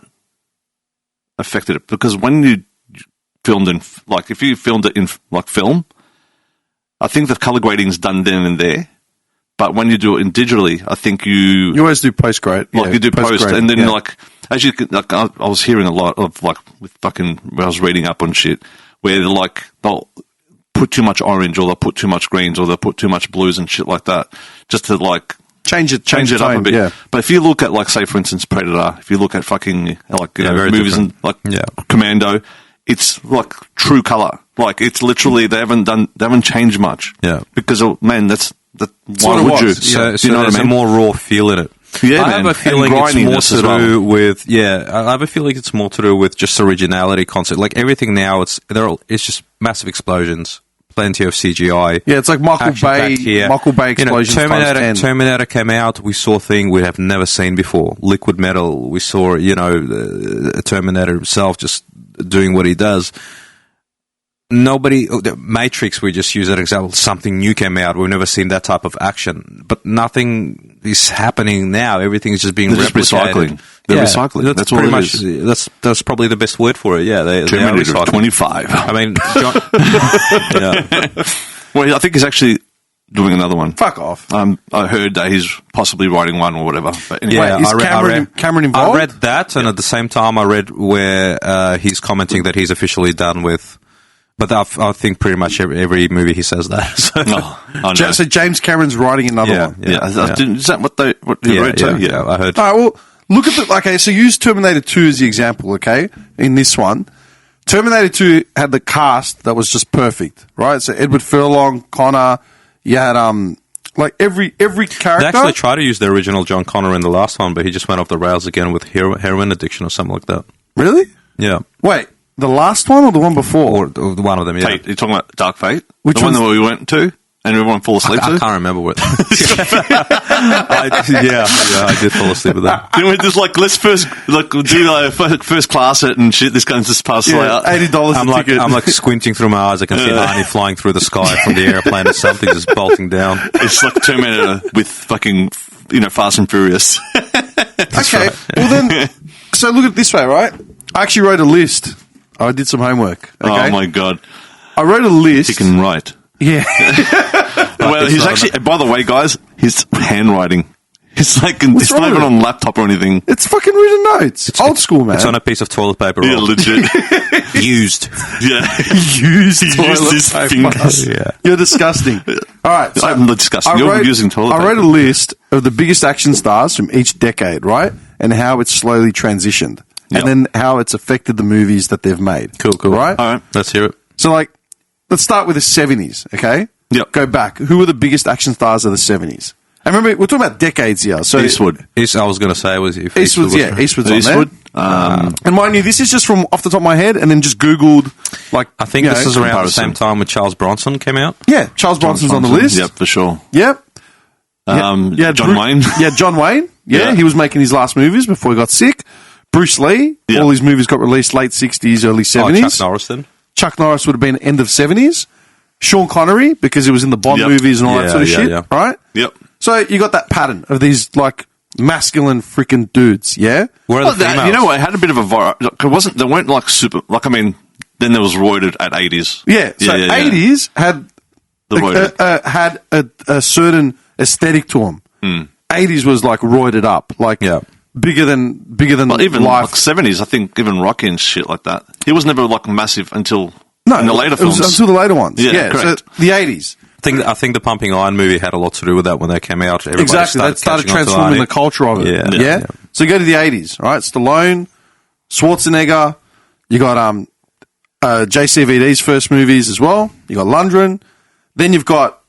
affected it. Because when you filmed in, like, if you filmed it in, like, film, I think the color grading is done then and there. But when you do it in digitally, I think You always do post-grade. like Yeah, you do post, post-grade, and then yeah. like as you can, like I was hearing a lot of like with fucking when I was reading up on shit where they're like they'll put too much orange or they'll put too much greens or they'll put too much blues and shit like that just to like change it it up a tone, bit. Yeah. But if you look at like say for instance Predator, if you look at fucking like very movies different. and like Yeah. Commando, it's like true color. Like it's literally they haven't changed much. Yeah. Because man, why what it would you? was. So, you know what there's I mean? a more raw feel in it. Yeah, I man. have a feeling And it's more grindiness to as well. do with I have a feeling it's more to do with just originality concept. Like everything now, it's just massive explosions, plenty of CGI. Yeah, it's like Michael Action-packed here. Bay explosions. times 10. Terminator came out. We saw thing we have never seen before. Liquid metal. We saw the Terminator himself just doing what he does. The Matrix, we just use that example. Something new came out. We've never seen that type of action, but nothing is happening now. Everything is just being They're just replicated. recycling. They're recycling. That's pretty all it much. is. That's probably the best word for it. Yeah, they are Terminator recycling. 25. I mean, yeah. Well, I think he's actually doing another one. Fuck off. I heard that he's possibly writing one or whatever. But anyway, Yeah, Wait, is Cameron involved? I read that, and at the same time, I read where he's commenting that he's officially done with. But I think pretty much every movie he says that. So, I know. So James Cameron's writing another one. Yeah, is that what they wrote too? yeah, I heard. All right, well, look at okay, so use Terminator 2 as the example, okay, in this one. Terminator 2 had the cast that was just perfect, right? So Edward Furlong, Connor, you had, like every character. They actually tried to use the original John Connor in the last one, but he just went off the rails again with heroin addiction or something like that. Really? Yeah. Wait, the last one or the one before? Or one of them, yeah. Fate. You're talking about Dark Fate? Which the one one's- that we went to and everyone fall asleep I to? can't remember what. I did fall asleep with that. Then we're just like, let's first do first class it and shit. This guy's just passed Yeah, out. $80 I'm a like, ticket. I'm like squinting through my eyes. I can see Arnie flying through the sky from the airplane or something, just bolting down. It's like Terminator with fucking, Fast and Furious. Okay, well then, so look at it this way, right? I actually wrote a list. I did some homework. Okay? Oh my God. I wrote a list. He can write. Yeah. Well, it's he's not actually, by the way, guys, his handwriting. It's like, What's it's wrong not with even it? on laptop or anything. It's fucking written notes. Old school, man. It's on a piece of toilet paper Yeah, roll. legit. Used. Yeah. used He toilet used his paper. fingers. Yeah. You're disgusting. All right. So I'm not disgusting. You're using toilet I wrote a paper. list of the biggest action stars from each decade, right? And how it's slowly transitioned. Yep. And then how it's affected the movies that they've made. Cool. Right? All right. Let's hear it. So, like, let's start with the 70s, okay? Yep. Go back. Who were the biggest action stars of the 70s? And remember, we're talking about decades here. So Eastwood. I was going to say was if Eastwood's, was yeah, Eastwood's on Eastwood. there. And mind you, this is just from off the top of my head, and then just Googled, like, I think you this know, is around the comparison. same time when Charles Bronson came out. Yeah, Charles Bronson's on the list. Yep, for sure. Yep. John Bruce- Wayne. Yeah, John Wayne. Yeah, Yeah. he was making his last movies before he got sick. Bruce Lee. Yeah. All his movies got released late 60s, early Oh, 70s. Chuck Norris then. Chuck Norris would have been end of 70s. Sean Connery, because he was in the Bond Yep. movies and all that Yeah, sort of yeah, shit, yeah. right? Yep. So you got that pattern of these, like, masculine freaking dudes, yeah? Where are Well, the females? you know what? It had a bit of a they weren't like super, like, I mean, then there was roided at 80s. Yeah, so 80s had The roided. had a certain aesthetic to them. Hmm. 80s was, like, roided up, like, Yeah. bigger than But even life. like 70s, I think even Rocky and shit like that. He was never like massive until No, in the later it was films. until the later ones. Yeah, so correct. the 80s. I think the Pumping Iron movie had a lot to do with that when they came out. Everybody Exactly. That started catching on to transforming Arnie. the culture of it. Yeah. Yeah. Yeah. So you go to the 80s, right? Stallone, Schwarzenegger, you got JCVD's first movies as well. You got Lundgren. Then you've got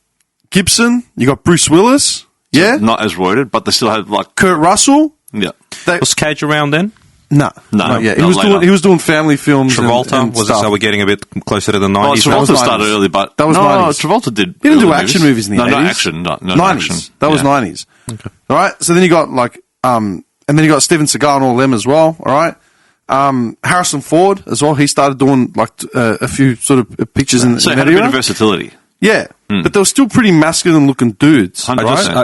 Gibson. You got Bruce Willis. Yeah. Not as roided, but they still had like Kurt Russell. yeah. They, Was Cage around then? no. No, Yeah. not He was doing family films. Travolta? And was stuff. this, are we getting a bit closer to the 90s? Oh, now? Travolta was started 90s. early, but That was no, 90s. Travolta did. He didn't do early action movies in the 80s. No action. No 90s. action. That was 90s. Okay. All right. So then you got like, and then you got Steven Seagal and all them as well. All right. Harrison Ford as well. He started doing like a few sort of pictures in So it that had a bit era. of versatility. Yeah, but they were still pretty masculine looking dudes. 100%.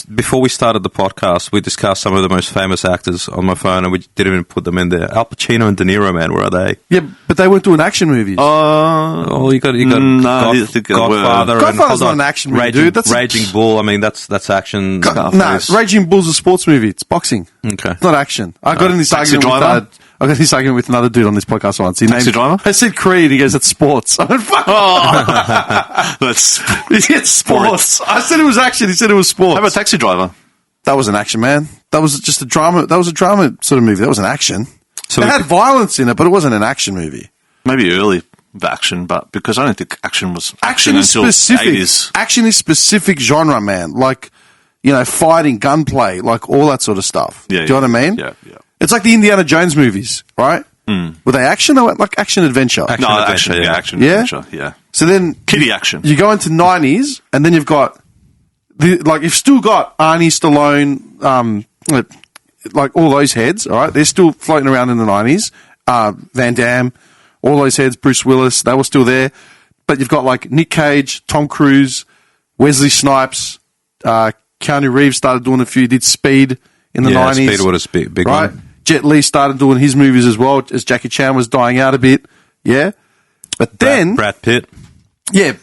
Right? Before we started the podcast, we discussed some of the most famous actors on my phone, and we didn't even put them in there. Al Pacino and De Niro, man, where are they? Yeah, but they weren't doing action movies. Oh, you got no, I think they were. Godfather. and- Godfather's hold not on, an action movie, Raging, dude. That's- Raging Bull. I mean, that's action. No, Raging Bull's a sports movie. It's boxing. Okay. It's not action. I got in this Taxi argument Driver? I got this argument with another dude on this podcast once. Taxi Driver? I said Creed. He goes, "That's sports." I went, "Fuck." That's how It's sports. I said it was action. He said it was sports. about Taxi Driver? That was an action, man. That was just a drama. That was a drama sort of movie. That was an action. So it we had could- violence in it, but it wasn't an action movie. Maybe early action, but because I don't think action was action Is until specific. 80s. Action is specific genre, man. Like, fighting, gunplay, like all that sort of stuff. Yeah, Do you know what I mean? Yeah. It's like the Indiana Jones movies, right? Were they action or like action adventure? Action No, adventure, action, yeah. action, Yeah? adventure, yeah. So then Kiddie action. you go into 90s, and then you've got you've still got Arnie, Stallone, like all those heads. All right, they're still floating around in the 90s. Van Damme, all those heads. Bruce Willis, they were still there. But you've got like Nick Cage, Tom Cruise, Wesley Snipes, Keanu Reeves started doing a few. Did Speed in the 90s. Speed was a big right? one. Jet Li started doing his movies as well as Jackie Chan was dying out a bit. Yeah. But then, Brad Pitt,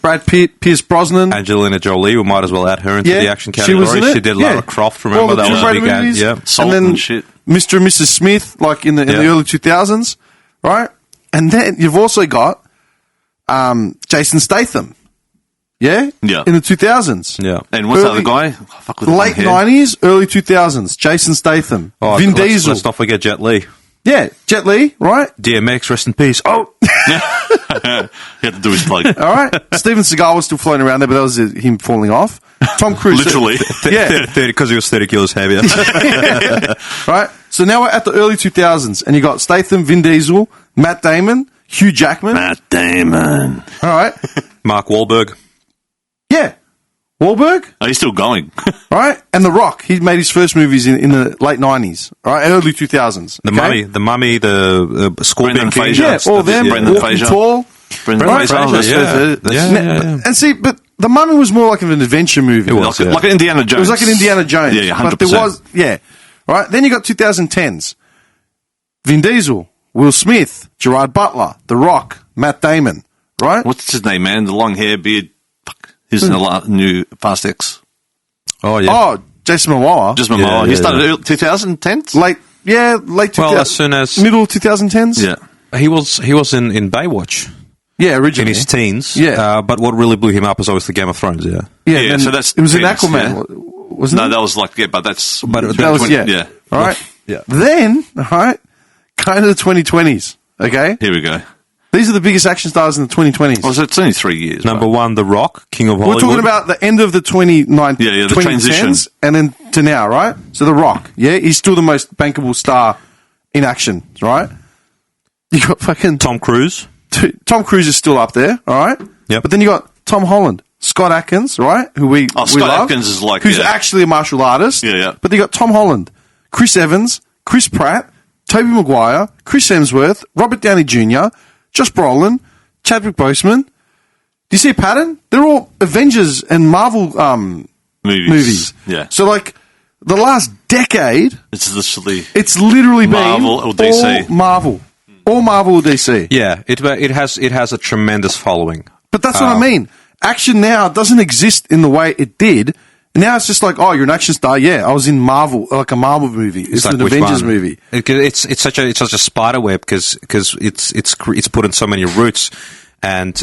Brad Pitt, Pierce Brosnan. Angelina Jolie, we might as well add her into the action category. She was in it. She did Yeah. Lara Croft, All remember? the That was Tomb a Raider big ad. movies. Yeah. Salt and then and shit. Mr. and Mrs. Smith, like in the early 2000s, right? And then you've also got Jason Statham. Yeah? Yeah. In the 2000s. Yeah. And what's the other Early- guy? Oh, fuck with the Late long hair. 90s, early 2000s. Jason Statham. Oh, Vin let's- Diesel. Let's not forget Jet Li. Yeah, Jet Li, right? DMX, rest in peace. Oh, He had to do his plug. All right. Steven Seagal was still floating around there, but that was him falling off. Tom Cruise. Literally. Yeah. 30 because he was 30 kilos heavier. Right? So now we're at the early 2000s, and you got Statham, Vin Diesel, Matt Damon, Hugh Jackman. Matt Damon. All right. Mark Wahlberg. Yeah. Wahlberg. Oh, he's still going. All right. And The Rock. He made his first movies in the late 90s. All right. Early 2000s. The okay? Mummy, the Scorpion Brendan King. Fraser. Yeah, all them. Brendan Walking Fraser. Tall. Brendan Right. Fraser. Fraser, yeah. Yeah. And see, but The Mummy was more like an adventure movie. It was. Like Indiana Jones. It was like an Indiana Jones. Yeah, 100%. But there was, Right? Then you got 2010s. Vin Diesel, Will Smith, Gerard Butler, The Rock, Matt Damon. Right? What's his name, man? The long hair, beard. Fuck. He's in the new Fast X. Oh, yeah. Oh, Jason Momoa. Just Momoa. Yeah, He yeah, started early 2010s? late 2000s. Well, as soon as- middle 2010s. Yeah. He was in Baywatch Yeah, in originally. his teens. Yeah. But what really blew him up was obviously Game of Thrones, yeah. Yeah, Yeah, then so that's it was in 10s, Aquaman, yeah. wasn't No, it? that was like, but that's. But That was, yeah. Yeah. All right. Yeah. Then, all right, kind of the 2020s. Okay, Here we go. these are the biggest action stars in the 2020s. Well, so it's only 3 years. Number bro. one, The Rock, King of We're Hollywood. talking about the end of the 2010s, Yeah, the transition. and then to now, right? So The Rock, yeah, he's still the most bankable star in action, right? You got fucking Tom Cruise. Tom Cruise is still up there, all right? Yep. But then you got Tom Holland, Scott Atkins, right? Who we Oh, we Scott love, Atkins is like, who's yeah. actually a martial artist. Yeah, yeah. But you got Tom Holland, Chris Evans, Chris Pratt, Tobey Maguire, Chris Hemsworth, Robert Downey Jr., Josh Brolin, Chadwick Boseman. you see a pattern? They're all Avengers and Marvel movies. Yeah. So, like, the last decade, It's literally it's literally Marvel been or DC. all Marvel. All Marvel or DC. Yeah, it has a tremendous following. But that's what I mean. Action now doesn't exist in the way it did. Now it's just like, oh, you're an action star. Yeah, I was in Marvel, like a Marvel movie. It's like an which Avengers one? movie. It's such a spider web because it's put in so many roots and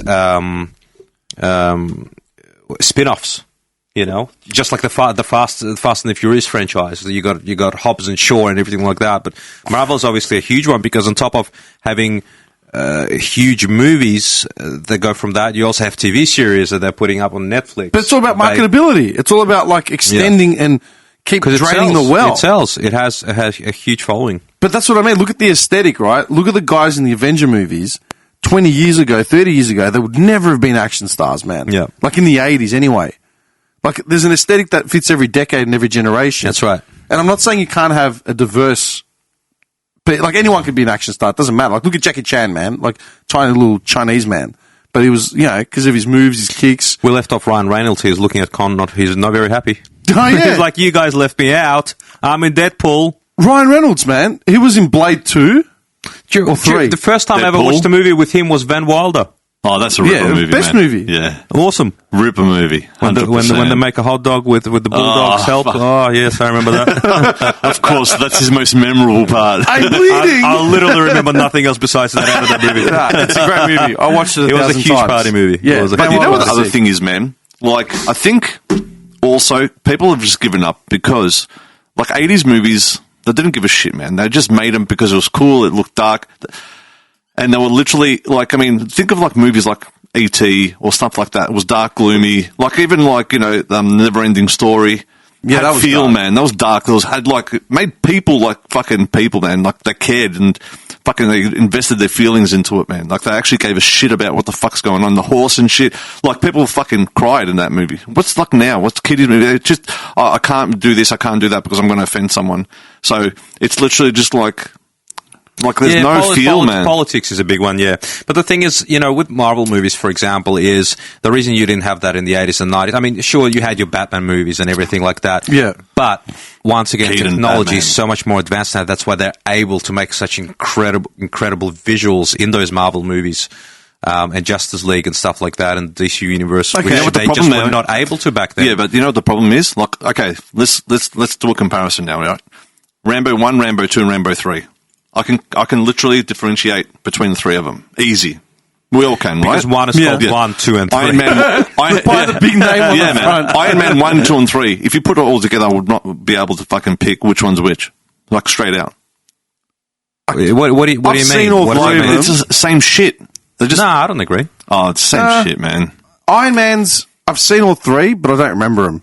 spin-offs. You know, just like the Fast and the Furious franchise, you got Hobbs and Shaw and everything like that. But Marvel's obviously a huge one because on top of having huge movies that go from that, you also have TV series that they're putting up on Netflix. But it's all about marketability. It's all about like extending and keep draining the well. It sells. It has a huge following. But that's what I mean. Look at the aesthetic, right? Look at the guys in the Avenger movies 20 years ago, 30 years ago. They would never have been action stars, man. Yeah. Like in the 80s anyway. Like there's an aesthetic that fits every decade and every generation. That's right. And I'm not saying you can't have a diverse... Like anyone could be an action star. It doesn't matter. Like look at Jackie Chan, man. Like tiny little Chinese man. But he was, you know, because of his moves, his kicks. We left off Ryan Reynolds. He was looking at Con. He's not very happy. Oh, yeah. He's like, you guys left me out. I'm in Deadpool. Ryan Reynolds, man. He was in Blade 2 or 3. The first time I ever Deadpool? watched a movie with him was Van Wilder. Oh, that's a Ripper movie, best man. movie. Yeah. Awesome. Ripper movie. When 100%. they make a hot dog with the Bulldog's help. fuck. Oh, yes, I remember that. Of course, that's his most memorable part. I'm bleeding. I literally remember nothing else besides that out of that movie. It's a great movie. I watched it It was a 1,000 huge times. party movie. Yeah. It was a Van But you know what Wilder's the other sick. thing is, man? Like, I think also people have just given up because, like, 80s movies, they didn't give a shit, man. They just made them because it was cool, it looked dark. And they were literally, like, I mean, think of, like, movies like E.T. or stuff like that. It was dark, gloomy. Like, even, like, you know, Never-Ending Story. Yeah, Had that was feel, dark. man. That was dark. It was, had, like, it made people, like, fucking people, man. Like, they cared and fucking they invested their feelings into it, man. Like, they actually gave a shit about what the fuck's going on. The horse and shit. Like, people fucking cried in that movie. What's, like, now? What's kiddies movie? It's just, oh, I can't do this, I can't do that because I'm going to offend someone. So, it's literally just like there's no feel, man. Politics is a big one, yeah. But the thing is, you know, with Marvel movies, for example, is the reason you didn't have that in the 80s and 90s. I mean, sure, you had your Batman movies and everything like that. Yeah. But once again, Keaton technology Batman. is so much more advanced now. That's why they're able to make such incredible visuals in those Marvel movies. And Justice League and stuff like that, and DC Universe, Okay, which you know what the they problem just were is? not able to back then. Yeah, but you know what the problem is? Like, okay, let's do a comparison now, right? Rambo 1, Rambo 2, and Rambo 3. I can literally differentiate between the three of them. Easy. We all can, right? Because one is called 1, 2, and 3. Iron Man. By the big name on Yeah, the man. front. Iron Man 1, 2, and 3. If you put it all together, I would not be able to fucking pick which one's which. Like, straight out. What do you I've mean? seen all What does three that of mean? It's the same shit. They're just, Nah, I don't agree. oh, it's the same shit, man. Iron Man's, I've seen all three, but I don't remember them.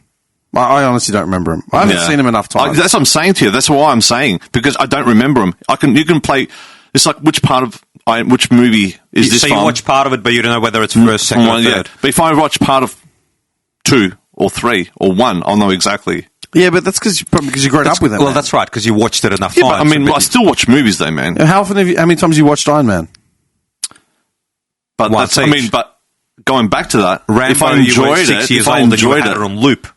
I honestly don't remember them. I haven't Yeah. seen them enough times. That's what I'm saying to you. That's why I'm saying, because I don't remember them. You can play, it's like which part of, which movie is this So from? you watch part of it, but you don't know whether it's first, second, or One, yeah. third. But if I watch part of 2 or 3 or 1, I'll know exactly. Yeah, but that's because you've grown up with it. Well, man. that's right, because you watched it enough Yeah, but, times. I mean, I still watch movies though, man. How many times have you watched Iron Man? But Once that's, I each. mean, but going back to that, Rambo, if I you were enjoyed 6 it, years if I old and you enjoyed had it, it on loop.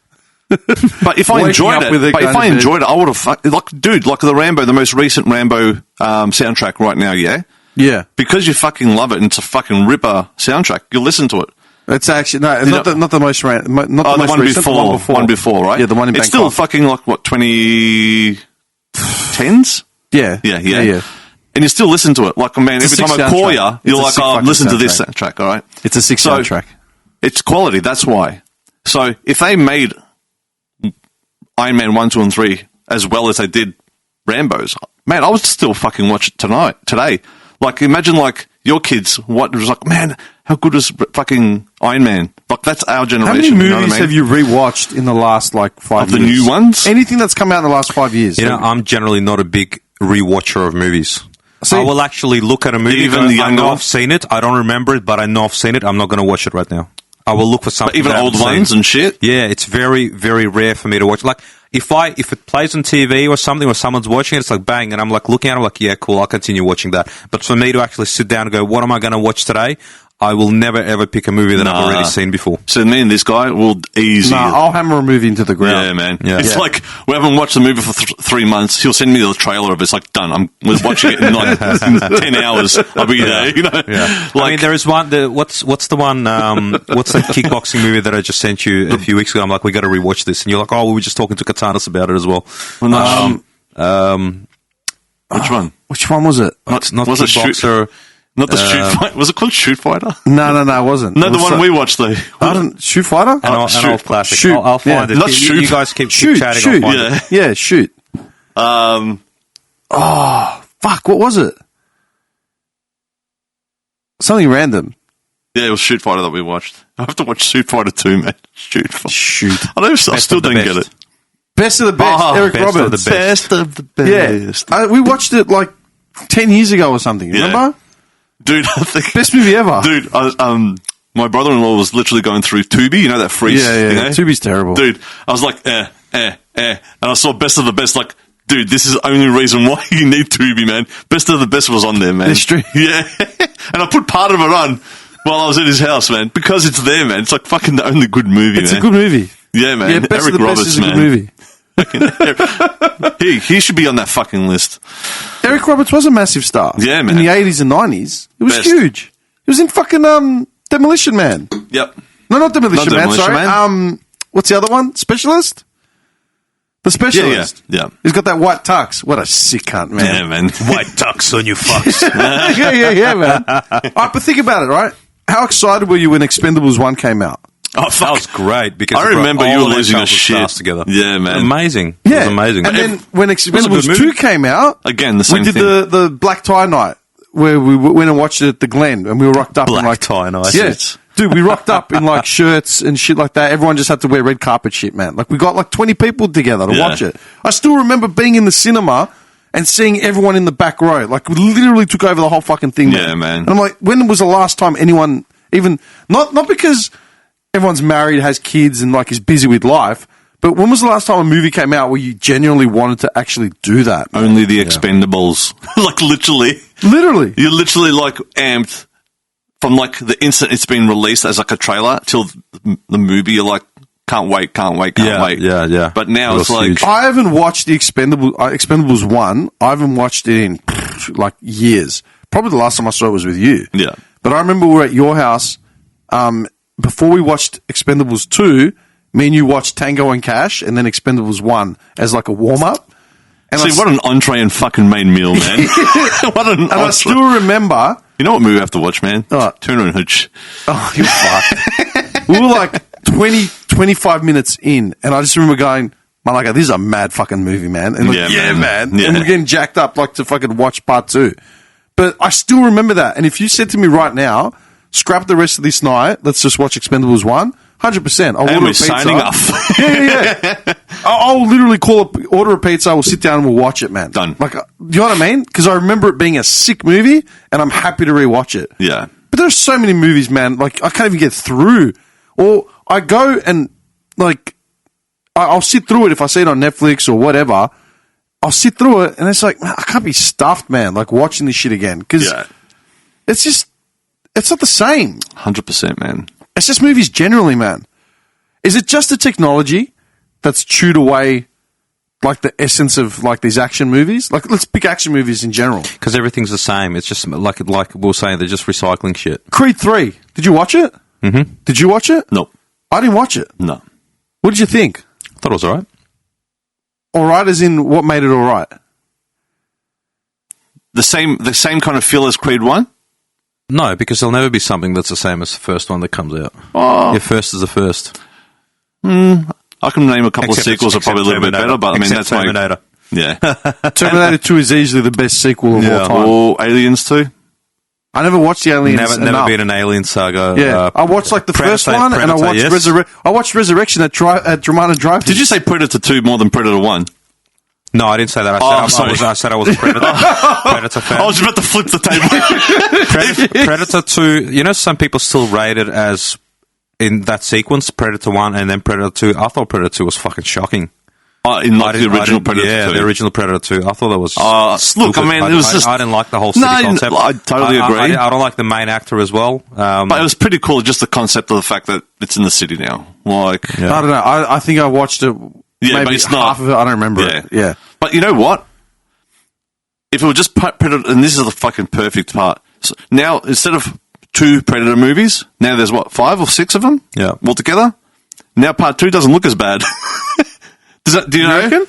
but if I Waking enjoyed up with it it, but if going I to bed. enjoyed it, I would have, like, dude, like the Rambo, the most recent Rambo soundtrack right now, yeah? Yeah. Because you fucking love it and it's a fucking ripper soundtrack, you listen to it. It's actually, no, not the most, not the Oh, the most one recent, before, the one before. one before, right? Yeah, the one in It's Bangkok. still fucking like, what, 2010s? Yeah. Yeah. And you still listen to it. Like, man, It's every a time sick I call soundtrack. you, It's you're a like, sick oh, fucking listen to this soundtrack. soundtrack, all right? It's a sick So- soundtrack. It's quality, that's why. So if they made Iron Man 1, 2, and 3 as well as they did Rambo's, man, I would still fucking watch it today. Like, imagine, like, your kids, what was like, man, how good is fucking Iron Man? Like, that's our generation. How many you movies know what I mean? have you rewatched in the last, like, 5 Of the years? new ones? Anything that's come out in the last 5 years. You know, I'm generally not a big rewatcher of movies. See- I will actually look at a movie, Even go, the I younger know ones? I've seen it, I don't remember it, but I know I've seen it, I'm not going to watch it right now. I will look for something But even that I old haven't ones seen. and shit? Yeah, it's very, very rare for me to watch. Like, if it plays on TV or something, or someone's watching it, it's like bang, and I'm like looking at it, I'm like, yeah, cool, I'll continue watching that. But for me to actually sit down and go, what am I going to watch today? I will never ever pick a movie that I've already seen before. So me and this guy will easy. Nah, I'll hammer a movie into the ground. Yeah, man. Yeah. It's like we haven't watched the movie for 3 months. He'll send me the trailer of it. It's like done. We're watching it in like 10 hours. I'll be there. You know. Yeah. Like, I mean, there is one. What's the one? What's that kickboxing movie that I just sent you a few weeks ago? I'm like, we got to rewatch this, and you're like, oh, we were just talking to Katanas about it as well. which one? Which one was it? Not was it Kickboxer. Not the Shoot Fighter. Was it called Shoot Fighter? No, it wasn't. No, It the was one we watched though. I don't Shoot Fighter. An old Shoot. classic. Shoot. I'll find Yeah. it. Not You Shoot. guys keep Shoot. chatting. Shoot. I'll find it. Yeah, Shoot. Fuck, what was it? Something random. Yeah, it was Shoot Fighter that we watched. I have to watch Shoot Fighter 2, man. Shoot. Shoot. I still of the didn't get best. it. Best of the best. Eric best of Roberts. the best. Best of the best. Yeah. We watched it like 10 years ago or something. Yeah. Remember? Dude, I think... Best movie ever. Dude, my brother-in-law was literally going through Tubi, you know, that freeze. Yeah. You know? Tubi's terrible. Dude, I was like, and I saw Best of the Best, like, dude, this is the only reason why you need Tubi, man. Best of the Best was on there, man. It's true. Yeah. And I put part of it on while I was at his house, man, because it's there, man. It's like fucking the only good movie, It's man. a good movie. Yeah, man. Yeah, Best Eric of the Roberts, Best is a man. good movie. He should be on that fucking list. Eric Roberts was a massive star. Yeah, man. In the 80s and 90s. It was Best. huge. He was in fucking Demolition Man. Yep. No, not Demolition Man, Demolition sorry. Man. What's the other one? Specialist? The Specialist. Yeah. He's got that white tux. What a sick cunt, man. Yeah, man. White tux on you fucks. yeah, man. All right, but think about it, right? How excited were you when Expendables 1 came out? Oh, That fuck. was great because I it brought remember all you were of their losing your childhood shit. stars together. Yeah, man. Amazing. Yeah. It was amazing. And then when was a Expendables good 2 movie. came out, Again, the same we did thing. the black tie night where we went and watched it at the Glen and we were rocked up in Black like tie night. Yeah. Dude, we rocked up in like shirts and shit like that. Everyone just had to wear red carpet shit, man. Like we got like 20 people together to Yeah. watch it. I still remember being in the cinema and seeing everyone in the back row. Like we literally took over the whole fucking thing, man. Yeah, man. And I'm like, when was the last time anyone even not because everyone's married, has kids and like is busy with life, but when was the last time a movie came out where you genuinely wanted to actually do that? Only the Expendables. Like, literally. Literally. You're literally, like, amped from, like, the instant it's been released as, like, a trailer till the movie. You're like, can't wait. Yeah. But now It it's was like... huge. I haven't watched the Expendables 1. I haven't watched it in like years. Probably the last time I saw it was with you. Yeah. But I remember we were at your house before we watched Expendables 2. Me and you watched Tango and Cash and then Expendables 1 as like a warm up. And See, what an entree and fucking main meal, man. What an and I entree. still remember. You know what movie I have to watch, man? What? Turner and Hooch. Oh, you're fucked. We were like 20, 25 minutes in, and I just remember going, Malaka, this is a mad fucking movie, man. And like, Yeah, yeah, man. man. Yeah. And we're getting jacked up like to fucking watch part 2. But I still remember that. And if you said to me right now, scrap the rest of this night, let's just watch Expendables 1, 100%. I'll And order we're a pizza. signing off. Yeah. I'll literally order a pizza, we'll sit down and we'll watch it, man. Done. Like, you know what I mean? Because I remember it being a sick movie, and I'm happy to rewatch it. Yeah. But there's so many movies, man. Like, I can't even get through. Or I go and, like, I'll sit through it if I see it on Netflix or whatever. I'll sit through it, and it's like, man, I can't be stuffed, man, like, watching this shit again. Because Yeah. it's just, it's not the same. 100%, man. It's just movies generally, man. Is it just the technology that's chewed away, like, the essence of, like, these action movies? Like, let's pick action movies in general. Because everything's the same. It's just like we were saying, they're just recycling shit. Creed 3. Did you watch it? Mm-hmm. Did you watch it? No. I didn't watch it. No. What did you think? Thought it was alright. All right, as in what made it all right? The same kind of feel as Creed 1? No, because there'll never be something that's the same as the first one that comes out. Oh. Your first is the first. I can name a couple of sequels that are probably a little bit Terminator. better, but I mean, Except that's my... Terminator. Yeah. Terminator 2 is easily the best sequel of all time. Or Aliens 2? I never watched the Aliens Never enough. been an Alien saga. Yeah, I watched like the first one, and I watched yes. I watched Resurrection at Dramana Drive. Did you say Predator 2 more than Predator 1? No, I didn't say that. I said I was a Predator. Predator fan. I was about to flip the table. Predator 2, you know, some people still rate it as, in that sequence, Predator 1 and then Predator 2. I thought Predator 2 was fucking shocking. In like the original Predator 2. Yeah, the original Predator 2. I thought that was look, I mean, it was just... I didn't like the whole city concept. I totally agree. I don't like the main actor as well. But it was pretty cool, just the concept of the fact that it's in the city now. Like, I don't know. I think I watched it. Yeah, maybe but it's not. half of it. I don't remember it. Yeah. But you know what? If it were just Predator, and this is the fucking perfect part. So now, instead of 2 Predator movies, now there's what, 5 or 6 of them? Yeah. Altogether? Now part 2 doesn't look as bad. Do you reckon?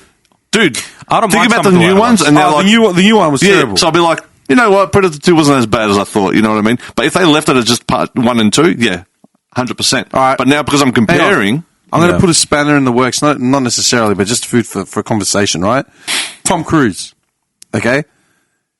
Dude, I don't think mind about some the of the new later ones, ones. and they're like, the new one was terrible. so I'll be like, you know what, Predator 2 wasn't as bad as I thought, you know what I mean? But if they left it as just part 1 and 2, yeah, 100%. All right. But now, because I'm comparing... I'm going to put a spanner in the works, not necessarily, but just food for conversation, right? Tom Cruise, okay?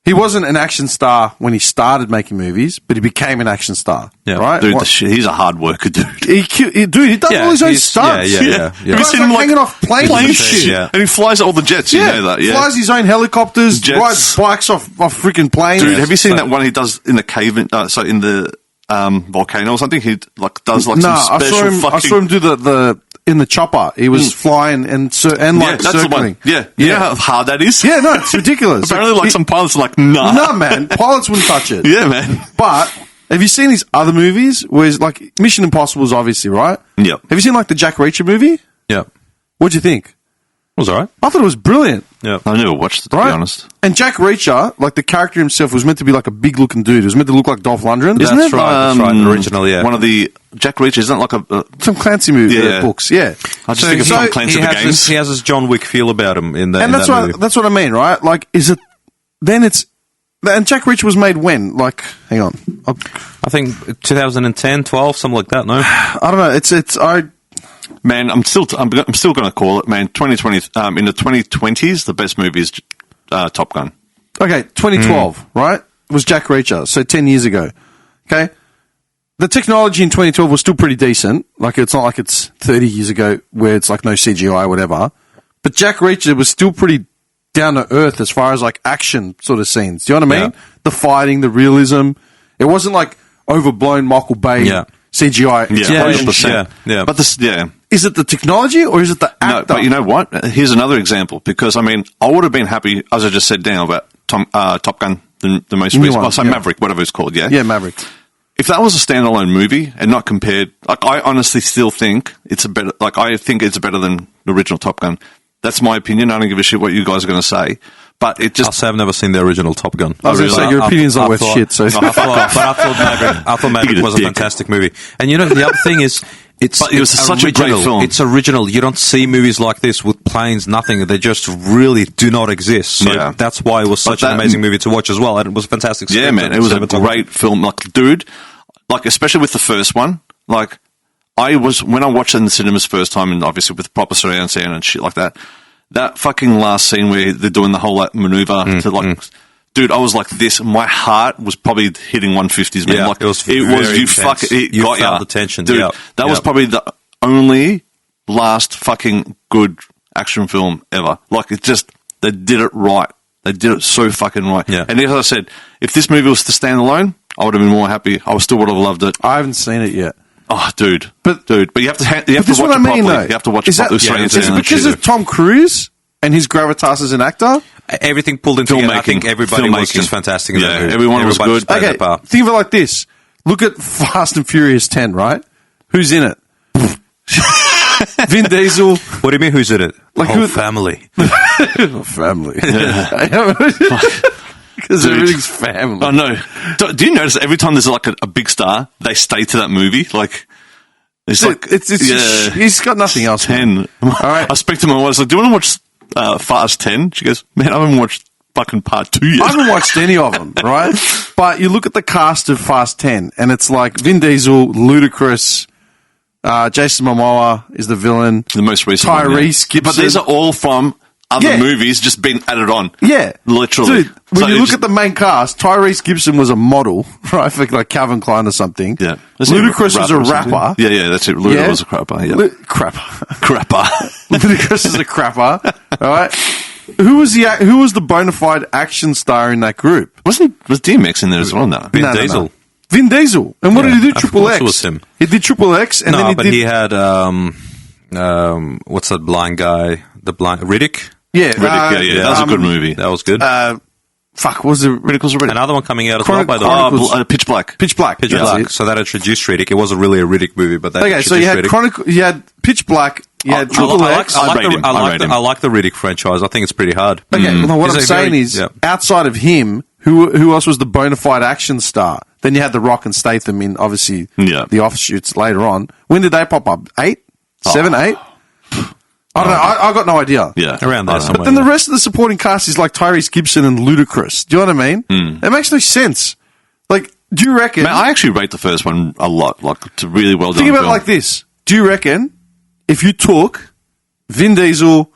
He wasn't an action star when he started making movies, but he became an action star, right? Dude, he's a hard worker, dude. He does all his own stunts. Have you seen him hanging off planes and shit? Yeah. And he flies all the jets, you know that, yeah? Flies his own helicopters, Jets. rides bikes off freaking planes. Dude, have you seen that one he does in the cave, in the volcano or something? He does some special I saw him do the in the chopper. He was flying and that's circling. the one. Yeah. You know how hard that is? Yeah, no, it's ridiculous. Apparently, some pilots are like, nah. No, man. Pilots wouldn't touch it. Yeah, man. But have you seen his other movies? Where it's like Mission Impossible is obviously, right? Yep. Have you seen like the Jack Reacher movie? Yeah. What'd you think? It was alright. I thought it was brilliant. Yeah. I never watched it, to be honest. And Jack Reacher, like the character himself, was meant to be like a big looking dude. It was meant to look like Dolph Lundgren, isn't That's it? right. That's right. The original, yeah. One of the Jack Reacher, isn't it like Some Clancy movie books, yeah. I just think of Tom Clancy he the has games. he has this John Wick feel about him in that. And that's movie. that's what I mean, right? Like, is it? Then it's. And Jack Reacher was made when? Like, hang on, I think 2010, 12, something like that. No, I don't know. Man, I'm still going to call it, man. 2020 in the 2020s, the best movie is Top Gun. Okay, 2012, right? It was Jack Reacher, so 10 years ago. Okay, the technology in 2012 was still pretty decent. Like, it's not like it's 30 years ago where it's like no CGI or whatever. But Jack Reacher was still pretty down to earth as far as like action sort of scenes. Do you know what I mean? Yeah. The fighting, the realism. It wasn't like overblown Michael Bay CGI. Yeah, 100%. Yeah. But Is it the technology or is it the actor? No, but you know what? Here's another example, because, I mean, I would have been happy, as I just said now, about Top Gun, the most recent one. Maverick, whatever it's called, yeah? Yeah, Maverick. If that was a standalone movie and not compared, like, I honestly still think it's better than the original Top Gun. That's my opinion. I don't give a shit what you guys are going to say. But it just... I'll say I've never seen the original Top Gun. I was going to say, your opinion's not worth shit, so... I thought Maverick was a fantastic movie. And you know, the other thing is... It was such a great film. It's original. You don't see movies like this with planes, nothing. They just really do not exist. So that's why it was such an amazing movie to watch as well. And it was fantastic. Yeah, man. It was a great film. Like, dude, like, especially with the first one, like, when I watched it in the cinemas first time, and obviously with proper surround sound and shit like that, that fucking last scene where they're doing the whole like, maneuver to like... Dude, I was like this. My heart was probably hitting 150s, man. Yeah, like, it was you intense. you got felt the tension, dude. That was probably the only last fucking good action film ever. Like, they did it right. They did it so fucking right. Yeah. And as I said, if this movie was to stand alone, I would have been more happy. I still would have loved it. I haven't seen it yet. Oh, dude. But you have to watch it properly. You have to watch it properly. Is it because of Tom Cruise and his gravitas as an actor? Everything pulled in together. I think everybody was just fantastic in that movie. Everyone was good. Okay, think of it like this. Look at Fast and Furious 10, right? Who's in it? Vin Diesel. What do you mean, who's in it? Like whole family. Family. Because everything's family. I know. Do you notice every time there's like a big star, they stay to that movie? Like, he's got nothing else. 10. All right. I speak to my wife. I was like, do you want to watch Fast 10? She goes, man, I haven't watched fucking part 2 yet. I haven't watched any of them, right? But you look at the cast of Fast 10, and it's like Vin Diesel, Ludacris, Jason Momoa is the villain. The most recent Tyrese Gibson. But these are all from other movies just being added on. Yeah. Literally. Dude, when you look at the main cast, Tyrese Gibson was a model, right, for like Calvin Klein or something. Yeah. Ludacris was a rapper. Yeah, that's it. Ludacris was a crapper. Yeah. Crapper. Ludacris is a crapper. All right. Who was the bona fide action star in that group? Was DMX in there as well? No. Vin Diesel. Vin Diesel. And what did he do? Triple X. It was him. He did Triple X, and then he had what's that blind guy? The blind Riddick. Yeah, Riddick, yeah. That was a good movie. That was good. Fuck, what was it? Riddick was a Riddick. Another one coming out as Chron- well, by the way. Chron- Pitch Black. Pitch Black. Pitch Yeah, Black. that's it. So that introduced Riddick. It wasn't really a Riddick movie, but that Okay, so you had Riddick. you had Pitch Black, you had Triple X. I like the Riddick franchise. I think it's pretty hard. Okay, well, what I'm He's a saying very- is, yeah. outside of him, who else was the bona fide action star? Then you had The Rock and Statham in, obviously, Yeah. the offshoots later on. When did they pop up? 8? 7, 8? I don't know. I got no idea. Yeah. Around there somewhere. But then the rest of the supporting cast is like Tyrese Gibson and Ludacris. Do you know what I mean? It makes no sense. Like, do you reckon... Man, I actually rate the first one a lot. Like, it's a really well done Think about it film. like this. Do you reckon if you took Vin Diesel,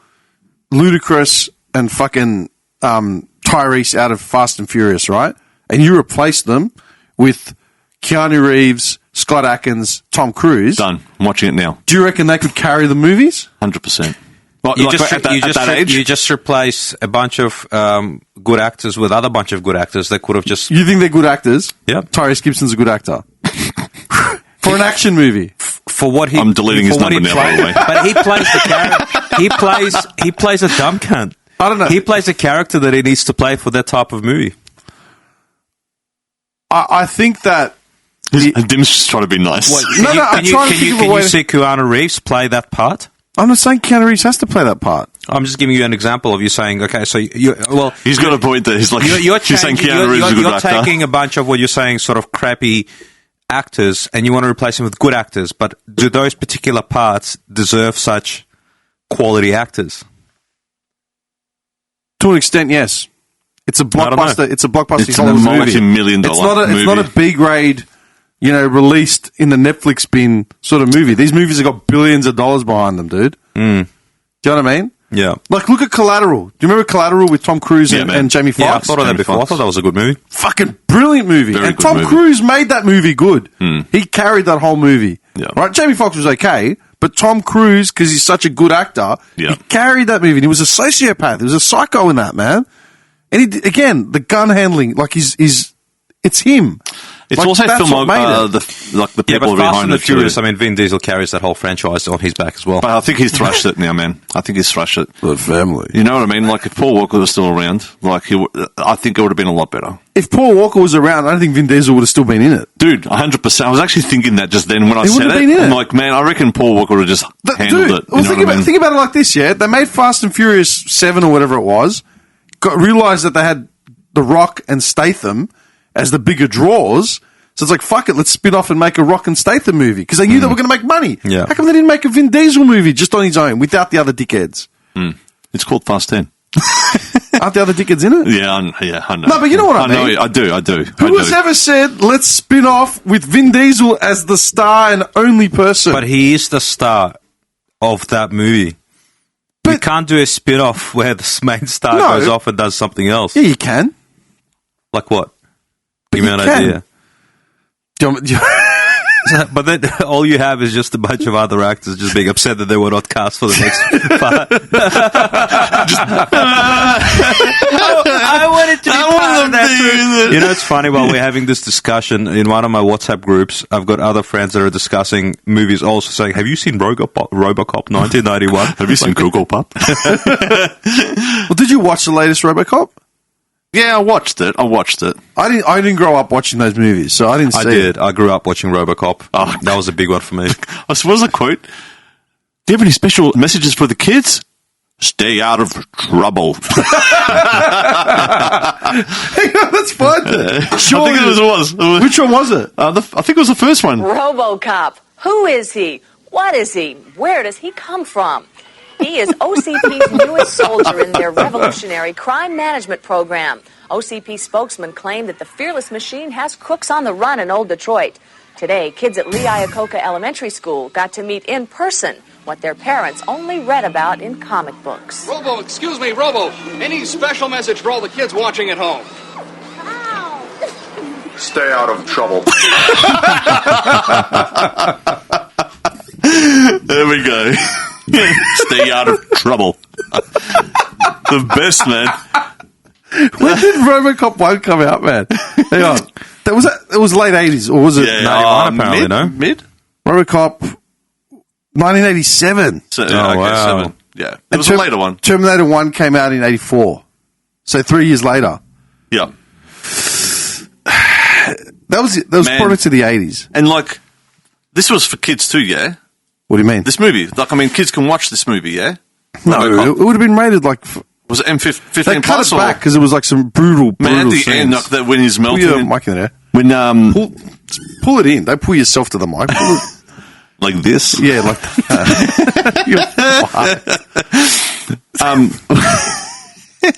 Ludacris, and fucking Tyrese out of Fast and Furious, right? And you replaced them with Keanu Reeves, Scott Adkins, Tom Cruise. Done. I'm watching it now. Do you reckon they could carry the movies? 100%. Like, You just, at that age? you just replace a bunch of good actors with other bunch of good actors that could have just... You think they're good actors? Yep. Tyrese Gibson's a good actor. For an action movie. For what he... I'm deleting his for what number he now, by the way. But he plays the character... He plays a dumb cunt. I don't know. He plays a character that he needs to play for that type of movie. I think that... Dim's just trying to be nice. No, I'm trying to think of a Can way you to- see Keanu Reeves play that part? I'm not saying Keanu Reeves has to play that part. I'm just giving you an example of you saying, okay, so He's got a point there. He's like, you're he's saying changing- Keanu Reeves is a good you're actor. taking a bunch of what you're saying sort of crappy actors and you want to replace them with good actors, but do those particular parts deserve such quality actors? To an extent, yes. It's a don't know. blockbuster. It's a blockbuster. It's Hollywood a movie. multi-million-dollar It's not a movie. B grade, released in the Netflix bin sort of movie. These movies have got billions of dollars behind them, dude. Do you know what I mean? Yeah. Like, look at Collateral. Do you remember Collateral with Tom Cruise Yeah, and, man. and Jamie Foxx? Yeah, I thought of that Jamie before. Foxx. I thought that was a good movie. Fucking brilliant movie. Very And good Tom movie. Cruise made that movie good. He carried that whole movie. Yeah. Right? Jamie Foxx was okay, but Tom Cruise, because he's such a good actor, Yeah. he carried that movie. And he was a sociopath. He was a psycho in that, man. And he, again, the gun handling, like, it's him. It's Like, also that's film what made it. the Yeah, people but Fast behind and the it. too. Furious, I mean, Vin Diesel carries that whole franchise on his back as well. But I think he's thrashed it now, man. I think he's thrashed it. The family. You know what I mean? Like, if Paul Walker was still around, I think it would have been a lot better. If Paul Walker was around, I don't think Vin Diesel would have still been in it. Dude, 100%. I was actually thinking that just then when I He said would have it. been in I'm it. like, man, I reckon Paul Walker would have just handled it. Well, You know what I mean? think about it like this, yeah? They made Fast and Furious 7 or whatever it was, realised that they had The Rock and Statham as the bigger draws, so it's like, fuck it, let's spin off and make a Rock and Statham movie, because they knew they were going to make money. Yeah. How come they didn't make a Vin Diesel movie just on his own, without the other dickheads? It's called Fast 10. Aren't the other dickheads in it? Yeah, I know. No, but you know what I mean. know, I do. Who has ever said, let's spin off with Vin Diesel as the star and only person? But he is the star of that movie. You But- can't do a spin-off where the main star No. goes off and does something else. yeah, you can. Like what? But Give me you an can. idea. Do you- But then all you have is just a bunch of other actors just being upset that they were not cast for the next part. I wanted to be part of that too. You know, it's funny, while we're having this discussion in one of my WhatsApp groups, I've got other friends that are discussing movies also saying, have you seen RoboCop 1991? Have you seen Google Pop? well, did you watch the latest RoboCop? Yeah, I watched it. I didn't grow up watching those movies, so I didn't see I it. did. I grew up watching RoboCop. Oh. That was a big one for me. What was the quote? Do you have any special messages for the kids? Stay out of trouble. That's fun. Sure, I think it was. Which one was it? I think it was the first one. RoboCop. Who is he? What is he? Where does he come from? He is OCP's newest soldier in their revolutionary crime management program. OCP spokesman claimed that the fearless machine has crooks on the run in Old Detroit. Today, kids at Lee Iacocca Elementary School got to meet in person what their parents only read about in comic books. Robo, excuse me, Robo. Any special message for all the kids watching at home? Stay out of trouble. There we go. Stay out of trouble. The best, man. When did RoboCop 1 come out, man? Hang on. It was late 80s, or was it? Yeah, 91 apparently, no? Mid? RoboCop 1987. So, Oh, wow. Yeah. It was a later one. Terminator 1 came out in 84. So 3 years later. Yeah. That was products of the 80s. And, like, this was for kids too, yeah? What do you mean? This movie. Like, I mean, kids can watch this movie, yeah? No, it would have been rated like... Was it M15 They cut plus? it back because it was like some brutal Man, at the scenes. end, like, that when he's melting. Pull your mic in there. When, Pull it in. Don't pull yourself to the mic. Pull it. Like this? Yeah, like that.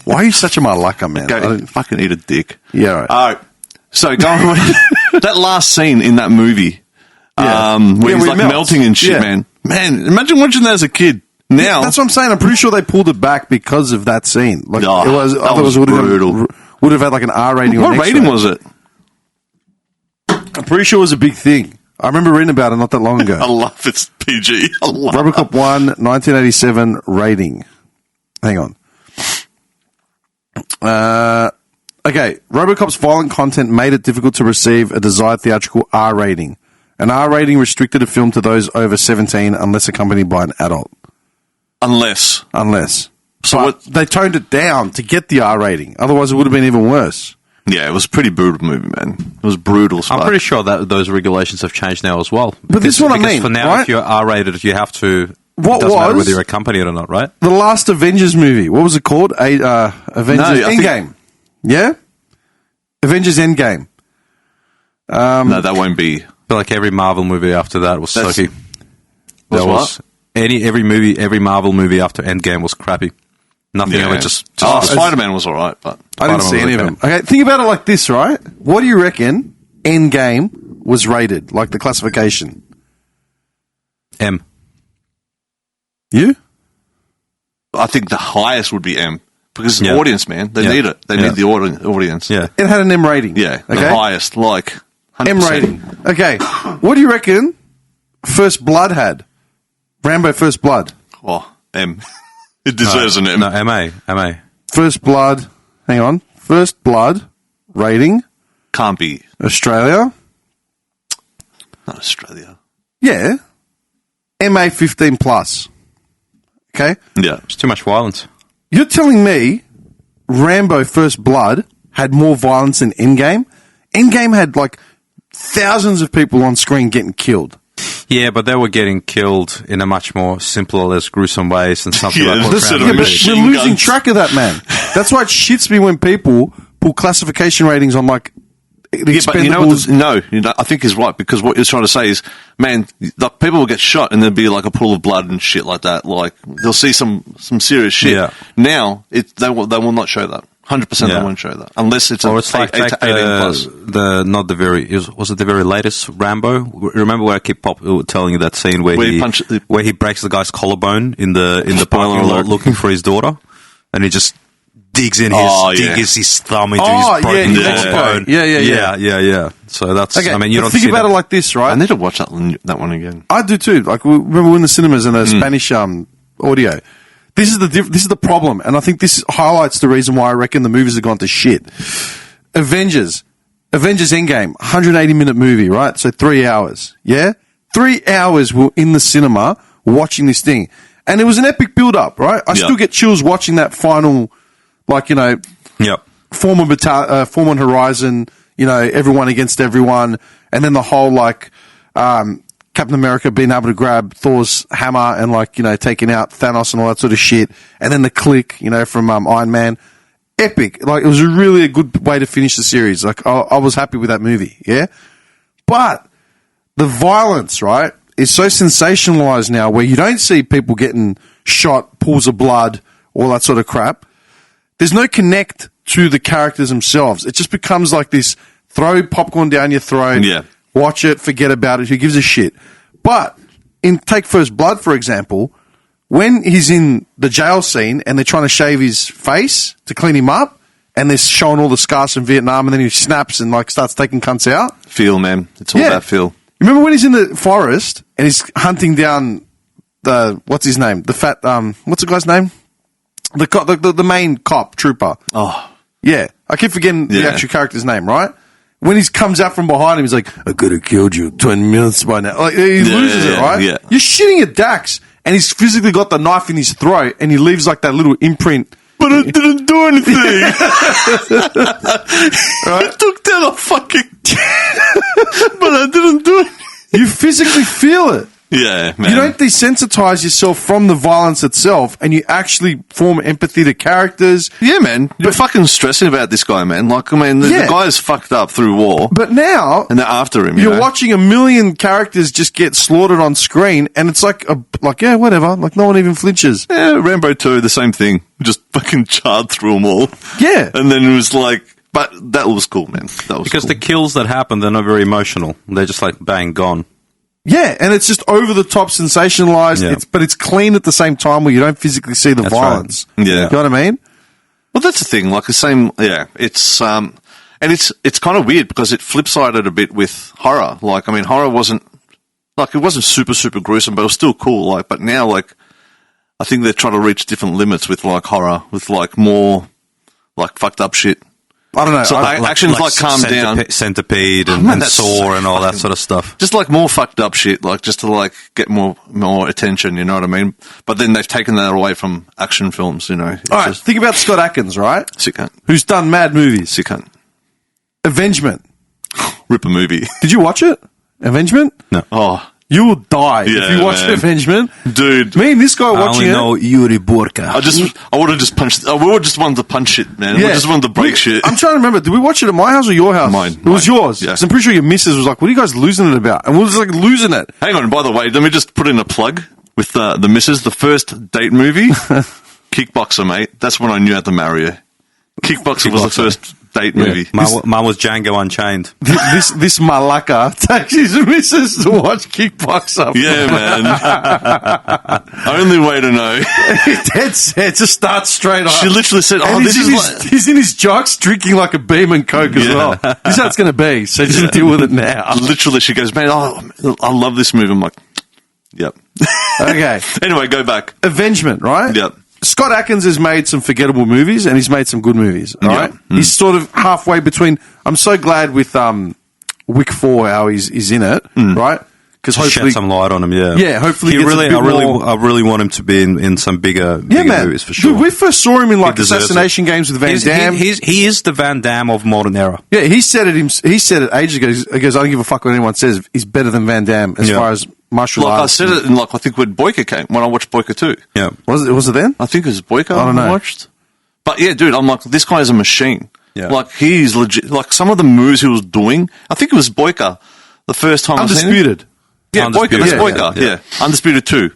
Why are you such a malacca, man? Go fucking eat a dick. Yeah, right. All right. So, go on. That last scene in that movie, where he's like melting and shit, man. Man, imagine watching that as a kid. Now, that's what I'm saying. I'm pretty sure they pulled it back because of that scene. Like, that was brutal. Would have had like an R rating. What rating was it? I'm pretty sure it was a big thing. I remember reading about it not that long ago. I love it's PG. I love RoboCop 1, 1987 rating. Hang on. Okay, RoboCop's violent content made it difficult to receive a desired theatrical R rating. An R rating restricted a film to those over 17 unless accompanied by an adult. Unless. So they toned it down to get the R rating. Otherwise, it would have been even worse. Yeah, it was a pretty brutal movie, man. It was brutal. I'm pretty sure that those regulations have changed now as well. But this is what I mean. For now, right? if you're R-rated, you have to. What it doesn't matter was whether you're accompanied or not, right? the last Avengers movie? What was it called? Avengers Endgame. Yeah? Avengers Endgame. No, that won't be. I feel like every Marvel movie after that was sucky. Every Marvel movie after Endgame was crappy. Nothing ever just Spider-Man was alright, but I didn't see any of them. Okay, think about it like this, right? What do you reckon Endgame was rated? Like the classification? M. You? I think the highest would be M. Because it's audience, man. They need it. They need the audience. Yeah. It had an M rating. Yeah, Okay? the highest, like 100%. M rating. Okay. What do you reckon First Blood had? Rambo First Blood. Oh, M. It deserves an M. No, MA. First Blood. Hang on. First Blood rating. Can't be. Australia. Not Australia. Yeah. MA 15 plus. Okay? Yeah. It's too much violence. You're telling me Rambo First Blood had more violence than Endgame? Endgame had like thousands of people on screen getting killed. Yeah, but they were getting killed in a much more simpler, less gruesome ways than something like what listen, Rambo But did. we're losing track of that, man. That's why it shits me when people pull classification ratings on like the But you know Expendables. what? I think he's right because what you're trying to say is, man, the people will get shot and there'll be like a pool of blood and shit like that. Like they'll see some serious shit. Yeah. Now they will not show that. 100% they won't show that unless it's Or it's like 18 plus. Was it the very latest Rambo? Remember where I keep telling you that scene where he breaks the guy's collarbone in the parking lot looking for his daughter, and he just digs in his thumb into his broken collarbone. Yeah. So that's. Okay, I mean, you don't think see about that. it like this, right? I need to watch that one again. I do too. Like remember we were in the cinemas and the Spanish audio. This is the problem, and I think this highlights the reason why I reckon the movies have gone to shit. Avengers Endgame, 180-minute movie, right? So 3 hours, yeah? 3 hours we're in the cinema watching this thing. And it was an epic build-up, right? I still get chills watching that final, like, you know, Foreman Horizon, you know, everyone against everyone, and then the whole, like, Captain America being able to grab Thor's hammer and, like, you know, taking out Thanos and all that sort of shit. And then the click, you know, from Iron Man. Epic. Like, it was really a good way to finish the series. Like, I was happy with that movie, yeah? But the violence, right, is so sensationalized now where you don't see people getting shot, pools of blood, all that sort of crap. There's no connect to the characters themselves. It just becomes like this throw popcorn down your throat. Yeah. Watch it, forget about it, who gives a shit? But take First Blood, for example, when he's in the jail scene and they're trying to shave his face to clean him up and they're showing all the scars from Vietnam and then he snaps and like starts taking cunts out. Feel, man. It's all about feel. You remember when he's in the forest and he's hunting down what's his name? The fat, what's the guy's name? The main cop, trooper. Oh. Yeah. I keep forgetting the actual character's name, right? When he comes out from behind him, he's like, I could have killed you 20 minutes by now. Like, he loses it, right? Yeah. You're shitting at Dax, and he's physically got the knife in his throat, and he leaves like that little imprint. But I didn't do anything. Right? I took down a fucking... but I didn't do it. You physically feel it. Yeah, man. You don't desensitize yourself from the violence itself, and you actually form empathy to characters. Yeah, man. You're fucking stressing about this guy, man. Like, I mean, the guy is fucked up through war. But now... And they're after him, You're know? watching a million characters just get slaughtered on screen, and it's like, yeah, whatever. Like, no one even flinches. Yeah, Rambo 2, the same thing. Just fucking charred through them all. Yeah. And then it was like... But that was cool, man. That was Because cool. the kills that happen, they're not very emotional. They're just like, bang, gone. Yeah, and it's just over the top, sensationalized, Yeah. but it's clean at the same time where you don't physically see the That's violence. right. Yeah. You know what I mean? Well, that's the thing. Like the same, yeah. It's and it's kind of weird because it flip-sided a bit with horror. Like, I mean, horror wasn't like it wasn't super gruesome, but it was still cool. Like, but now, like, I think they're trying to reach different limits with like horror, with like more like fucked up shit. I don't know. So actions like calm down, Centipede and, man, and that's Saw so and all that fucking- sort of stuff. just like more fucked up shit, like just to like get more attention. You know what I mean? But then they've taken that away from action films. You know, it's All right, just think about Scott Adkins, right? sick cunt, Who's done mad movies. sick cunt, Avengement. rip a movie. Did you watch it? Avengement? Oh, You will die if Yeah, you watch man. Avengement. dude. Me and this guy I watching only it. know Yuri Burka. I would have just punched. We would just wanted to punch shit, man. We just wanted to break shit. I'm trying to remember. Did we watch it at my house or your house? Mine, It was mine. yours. Yeah. 'Cause I'm pretty sure your missus was like, "What are you guys losing it about?" And we was like losing it. Hang on. By the way, let me just put in a plug with the missus. The first date movie, Kickboxer, mate. That's when I knew how to marry her. Kickboxer was the first date movie. Mine was Django Unchained. This malaka takes his missus to watch Kickboxer. Yeah, man. Only way to know. Dead set. Just start straight up. She literally said, "Oh, And this is like." he's in his jocks drinking like a beam and coke as Yeah. well. This is how it's going to be. So just deal with it now. Literally, she goes, "Man, I love this movie." I'm like, "Yep." Okay. Anyway, go back. Avengement, right? Yep. Scott Adkins has made some forgettable movies and he's made some good movies, all right? He's sort of halfway between. I'm so glad with Wick 4 how he's in it, right? Because hopefully Shed some light on him, yeah. Yeah, hopefully he he gets really, a bit I really, more- I really want him to be in some bigger yeah, man. movies for sure. Dude, we first saw him in like deserves Assassination Games with Van Damme. He is the Van Damme of modern era. Yeah, he said it ages ago. He goes, "I don't give a fuck what anyone says. He's better than Van Damme as Yeah. far as martial Like I arts." said it, in like I think when Boyka came, when I watched Boyka 2. Yeah. Was it then? I think it was Boyka I don't know. watched. But yeah, dude, I'm like, this guy is a machine. Yeah. Like, he's legit. Like, some of the moves he was doing, I think it was Boyka the first time I seen him. Undisputed. Yeah, Undisputed. Boyka. That's Yeah, Boyka. yeah. Yeah. Undisputed 2.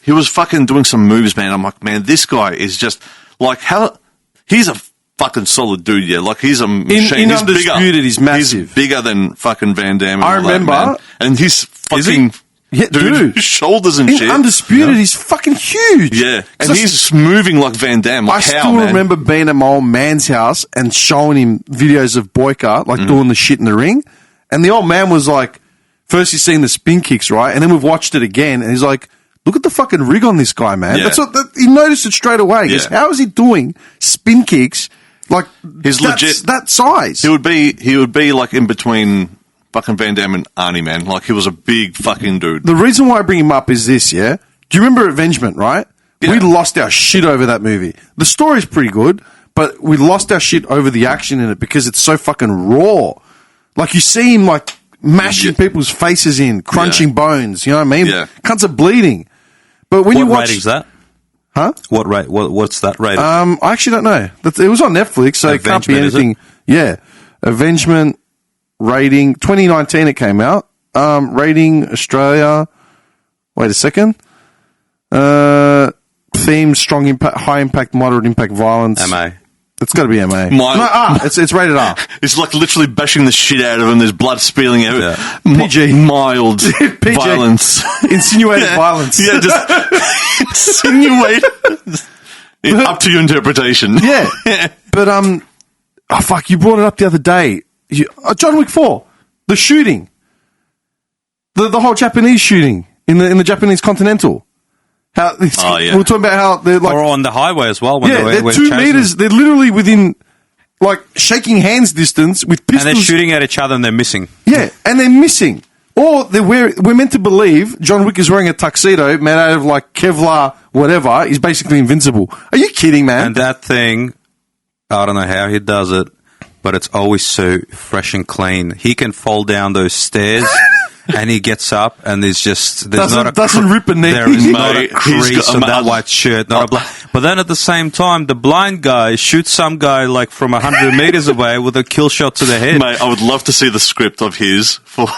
He was fucking doing some moves, man. I'm like, man, this guy is just, like, how, he's a fucking solid dude, yeah. Like, he's a machine. in he's Undisputed, bigger. he's massive. He's bigger than fucking Van Damme. And I all that, remember- man. And he's fucking, Yeah, dude. his shoulders and In shit. Undisputed, he's fucking huge. Yeah, and So he's moving like Van Damme. I Like, how, still man? remember being at my old man's house and showing him videos of Boyka, like doing the shit in the ring. And the old man was like, first he's seen the spin kicks, right? And then we've watched it again, and he's like, look at the fucking rig on this guy, man. Yeah. That's what he noticed it straight away. He goes, Yeah. how is he doing spin kicks like He's that's legit. that size? He would be like in between fucking Van Damme and Arnie, man. Like, he was a big fucking dude. The reason why I bring him up is this, yeah? Do you remember Avengement, right? Yeah. We lost our shit over that movie. The story's pretty good, but we lost our shit over the action in it because it's so fucking raw. Like, you see him, like, mashing people's faces in, crunching bones, you know what I mean? Yeah. Cunts are bleeding. But when you What watch... rating's that? Huh? What rate? What's that rating? I actually don't know. It was on Netflix, so it can't be Avengement, is it? anything. Yeah. Avengement rating, 2019 it came out. Rating Australia, wait a second. Theme, strong impact, high impact, moderate impact violence. MA. It's got to be MA. Mild. No, R. It's rated R. It's like literally bashing the shit out of him. There's blood spilling out. Yeah. PG. Mild PG. violence. Insinuated Yeah. violence. Yeah, just insinuate. Up to your interpretation. Yeah. But, oh fuck, you brought it up the other day. John Wick 4, the shooting. The whole Japanese shooting in the Japanese Continental. How Oh, yeah. we're talking about how they're like or on the highway as well. When yeah, they they're were 2 chasing meters. them. They're literally within like shaking hands distance with And pistols. they're shooting at each other and they're missing. Yeah, and they're missing. Or we're meant to believe John Wick is wearing a tuxedo made out of like Kevlar, whatever. He's basically invincible. Are you kidding, man? And that thing, I don't know how he does it, but it's always so fresh and clean. He can fall down those stairs. And he gets up, and there's doesn't rip a knee. There is not a Mate, crease on that white shirt. But then at the same time, the blind guy shoots some guy like from 100 meters away with a kill shot to the head. Mate, I would love to see the script of his for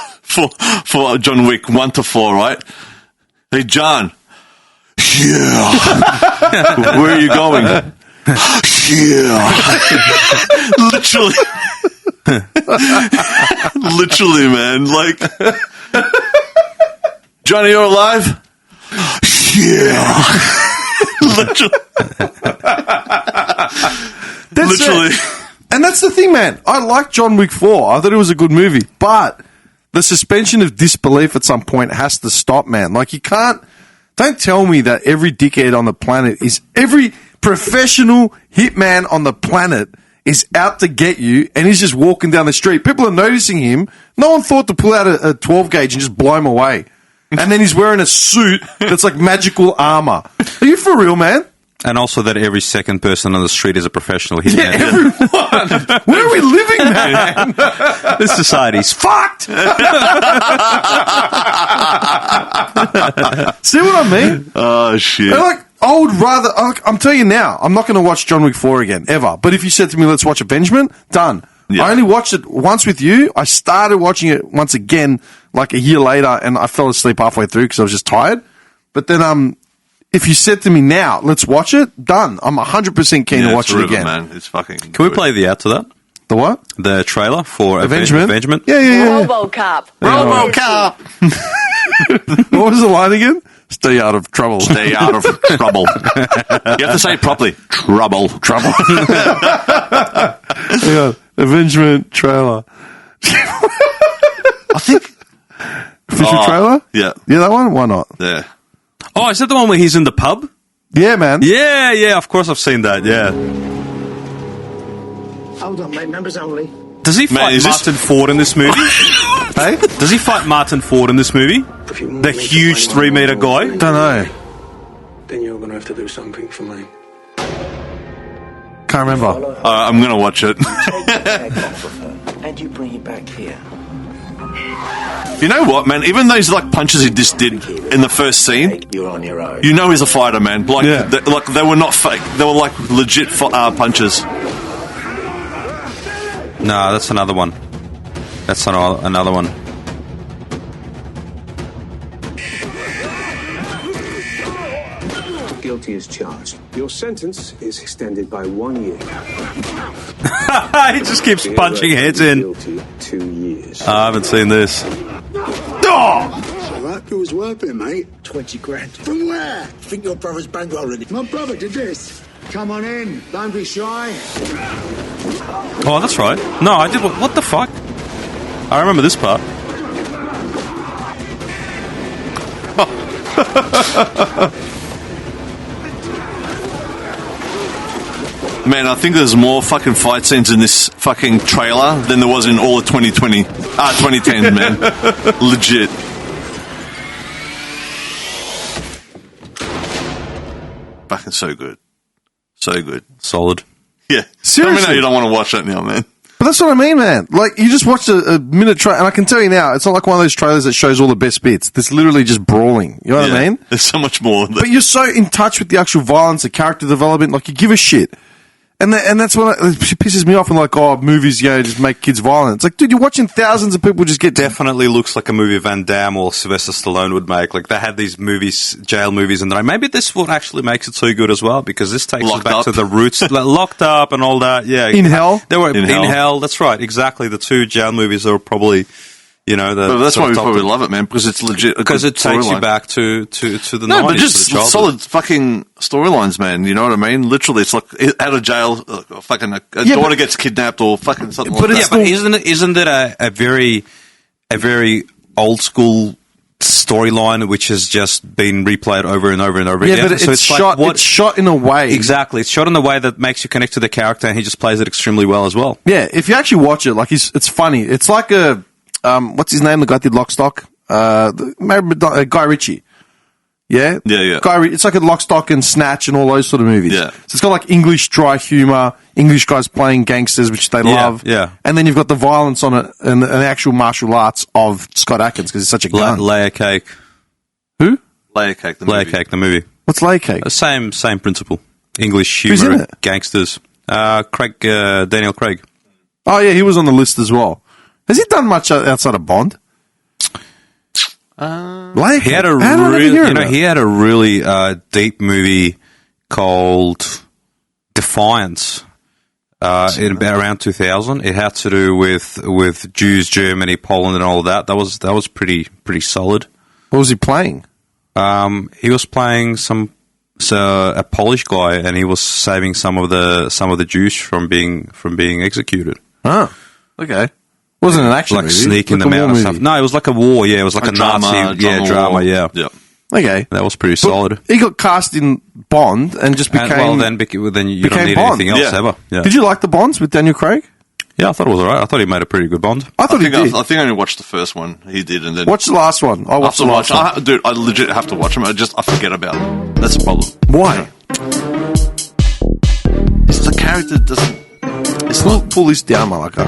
John Wick 1 to 4, right? Hey, John. Yeah. Where are you going? Yeah. Literally. Literally, man. Like, Johnny, you're alive? Yeah. Literally. Literally. And that's the thing, man. I like John Wick 4. I thought it was a good movie. But the suspension of disbelief at some point has to stop, man. Like, you can't... Don't tell me that every dickhead on the planet every professional hitman on the planet is out to get you, and he's just walking down the street. People are noticing him. No one thought to pull out a 12 gauge and just blow him away. And then he's wearing a suit that's like magical armor. Are you for real, man? And also that every second person on the street is a professional hitman. Yeah, everyone. Where are we living, man? This society's fucked. See what I mean? Oh, shit. They're like, I would rather... I'm telling you now, I'm not going to watch John Wick 4 again, ever. But if you said to me, let's watch Avengement, done. Yeah. I only watched it once with you. I started watching it once again like a year later, and I fell asleep halfway through because I was just tired. But then if you said to me now, let's watch it, done. I'm 100% keen to watch it again. Man. It's fucking Can we play the ad to that? The what? The trailer for Avengement? Yeah. RoboCop. RoboCop. What was the line again? Stay out of trouble. Stay out of trouble. You have to say it properly. Trouble. Yeah, Avengement trailer. I think... Official trailer? Yeah. Yeah, that one? Why not? Yeah. Oh, is that the one where he's in the pub? Yeah, man. Yeah, of course I've seen that, yeah. Hold on, mate. Members only. Does he fight Martin Ford in this movie? Hey? Does he fight Martin Ford in this movie? The huge 3-meter guy? Don't know. Then you're going to have to do something for me. Can't remember. I'm going to watch it. Take the tag off of her, and you bring it back here. You know what, man? Even those like punches he just did in the first scene, You're on your own. you know he's a fighter, man. Like, Yeah. they were not fake. They were like legit punches. No, that's another one. That's another one. Guilty as charged. Your sentence is extended by 1 year. He just keeps punching heads in. Guilty 2 years. I haven't seen this. Alright, it was worth it, mate. 20 grand. From where? Think your brother's bankrolling it. My brother did this. Come on in. Don't be shy. Oh, that's right. No, I did. What the fuck? I remember this part. Man, I think there's more fucking fight scenes in this fucking trailer than there was in all of 2010, man. Legit. Fucking so good. So good. Solid. Yeah. Seriously? Let me know you don't want to watch that now, man. But that's what I mean, man. Like, you just watched a minute trailer, and I can tell you now, it's not like one of those trailers that shows all the best bits. It's literally just brawling. You know what I mean? There's so much more. But you're so in touch with the actual violence, the character development, like, you give a shit. And that's what it pisses me off. And like, oh, movies, just make kids violent. It's like, dude, you're watching thousands of people just get... Definitely looks like a movie Van Damme or Sylvester Stallone would make. Like, they had these movies, jail movies, and maybe this is what actually makes it so good as well, because this takes us back to the roots. Like, Locked Up and all that, yeah. In Hell? They were in Hell, that's right, exactly. The two jail movies are probably... but that's why we probably love it, man, because it's legit. Because it takes you back to the 90s. No, but just solid fucking storylines, man. You know what I mean? Literally, it's like out of jail, fucking a daughter gets kidnapped or fucking something like that. But isn't it a very old school storyline which has just been replayed over and over and over again? Yeah, but so it's shot in a way. Exactly. It's shot in a way that makes you connect to the character, and he just plays it extremely well as well. Yeah, if you actually watch it, like, it's funny. It's like what's his name? The guy that did Lock, Stock? Guy Ritchie. Yeah? Yeah. It's like a Lock, Stock and Snatch and all those sort of movies. Yeah. So it's got like English dry humour, English guys playing gangsters, which they love. Yeah. And then you've got the violence on it and the actual martial arts of Scott Adkins because he's such a gun. Layer Cake. Who? Layer Cake, the Layer movie. Cake, the movie. What's Layer Cake? Same principle. English Who's in humour, it? gangsters. Daniel Craig. Oh, yeah, he was on the list as well. Has he done much outside of Bond? Layer Cake? He had a How did I never really, hear of it? he had a really deep movie called Defiance. In about around 2000, it had to do with Jews, Germany, Poland, and all of that. That was pretty solid. What was he playing? He was playing a Polish guy, and he was saving some of the Jews from being executed. Oh, okay. Wasn't an action like movie. sneaking Like them a out war and movie. stuff. No, it was like a war. Yeah, it was like a drama, Nazi drama. Yeah. Okay. That was pretty solid. He got cast in Bond and just became... then you don't became need Bond. anything else ever. Yeah. Did you like the Bonds with Daniel Craig? Yeah, I thought it was alright. I thought he made a pretty good Bond. I thought he did. I think I only watched the first one. He did, and then Watch the last one. I watched the last one. Dude, I legit have to watch them. I forget about them. That's the problem. Why? It's the character doesn't. It's not pull this down, Malaka.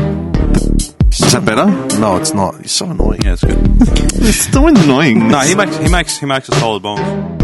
Is that better? No, it's not. He's so annoying. Yeah, it's good. It's so annoying. No, he makes a solid Bond.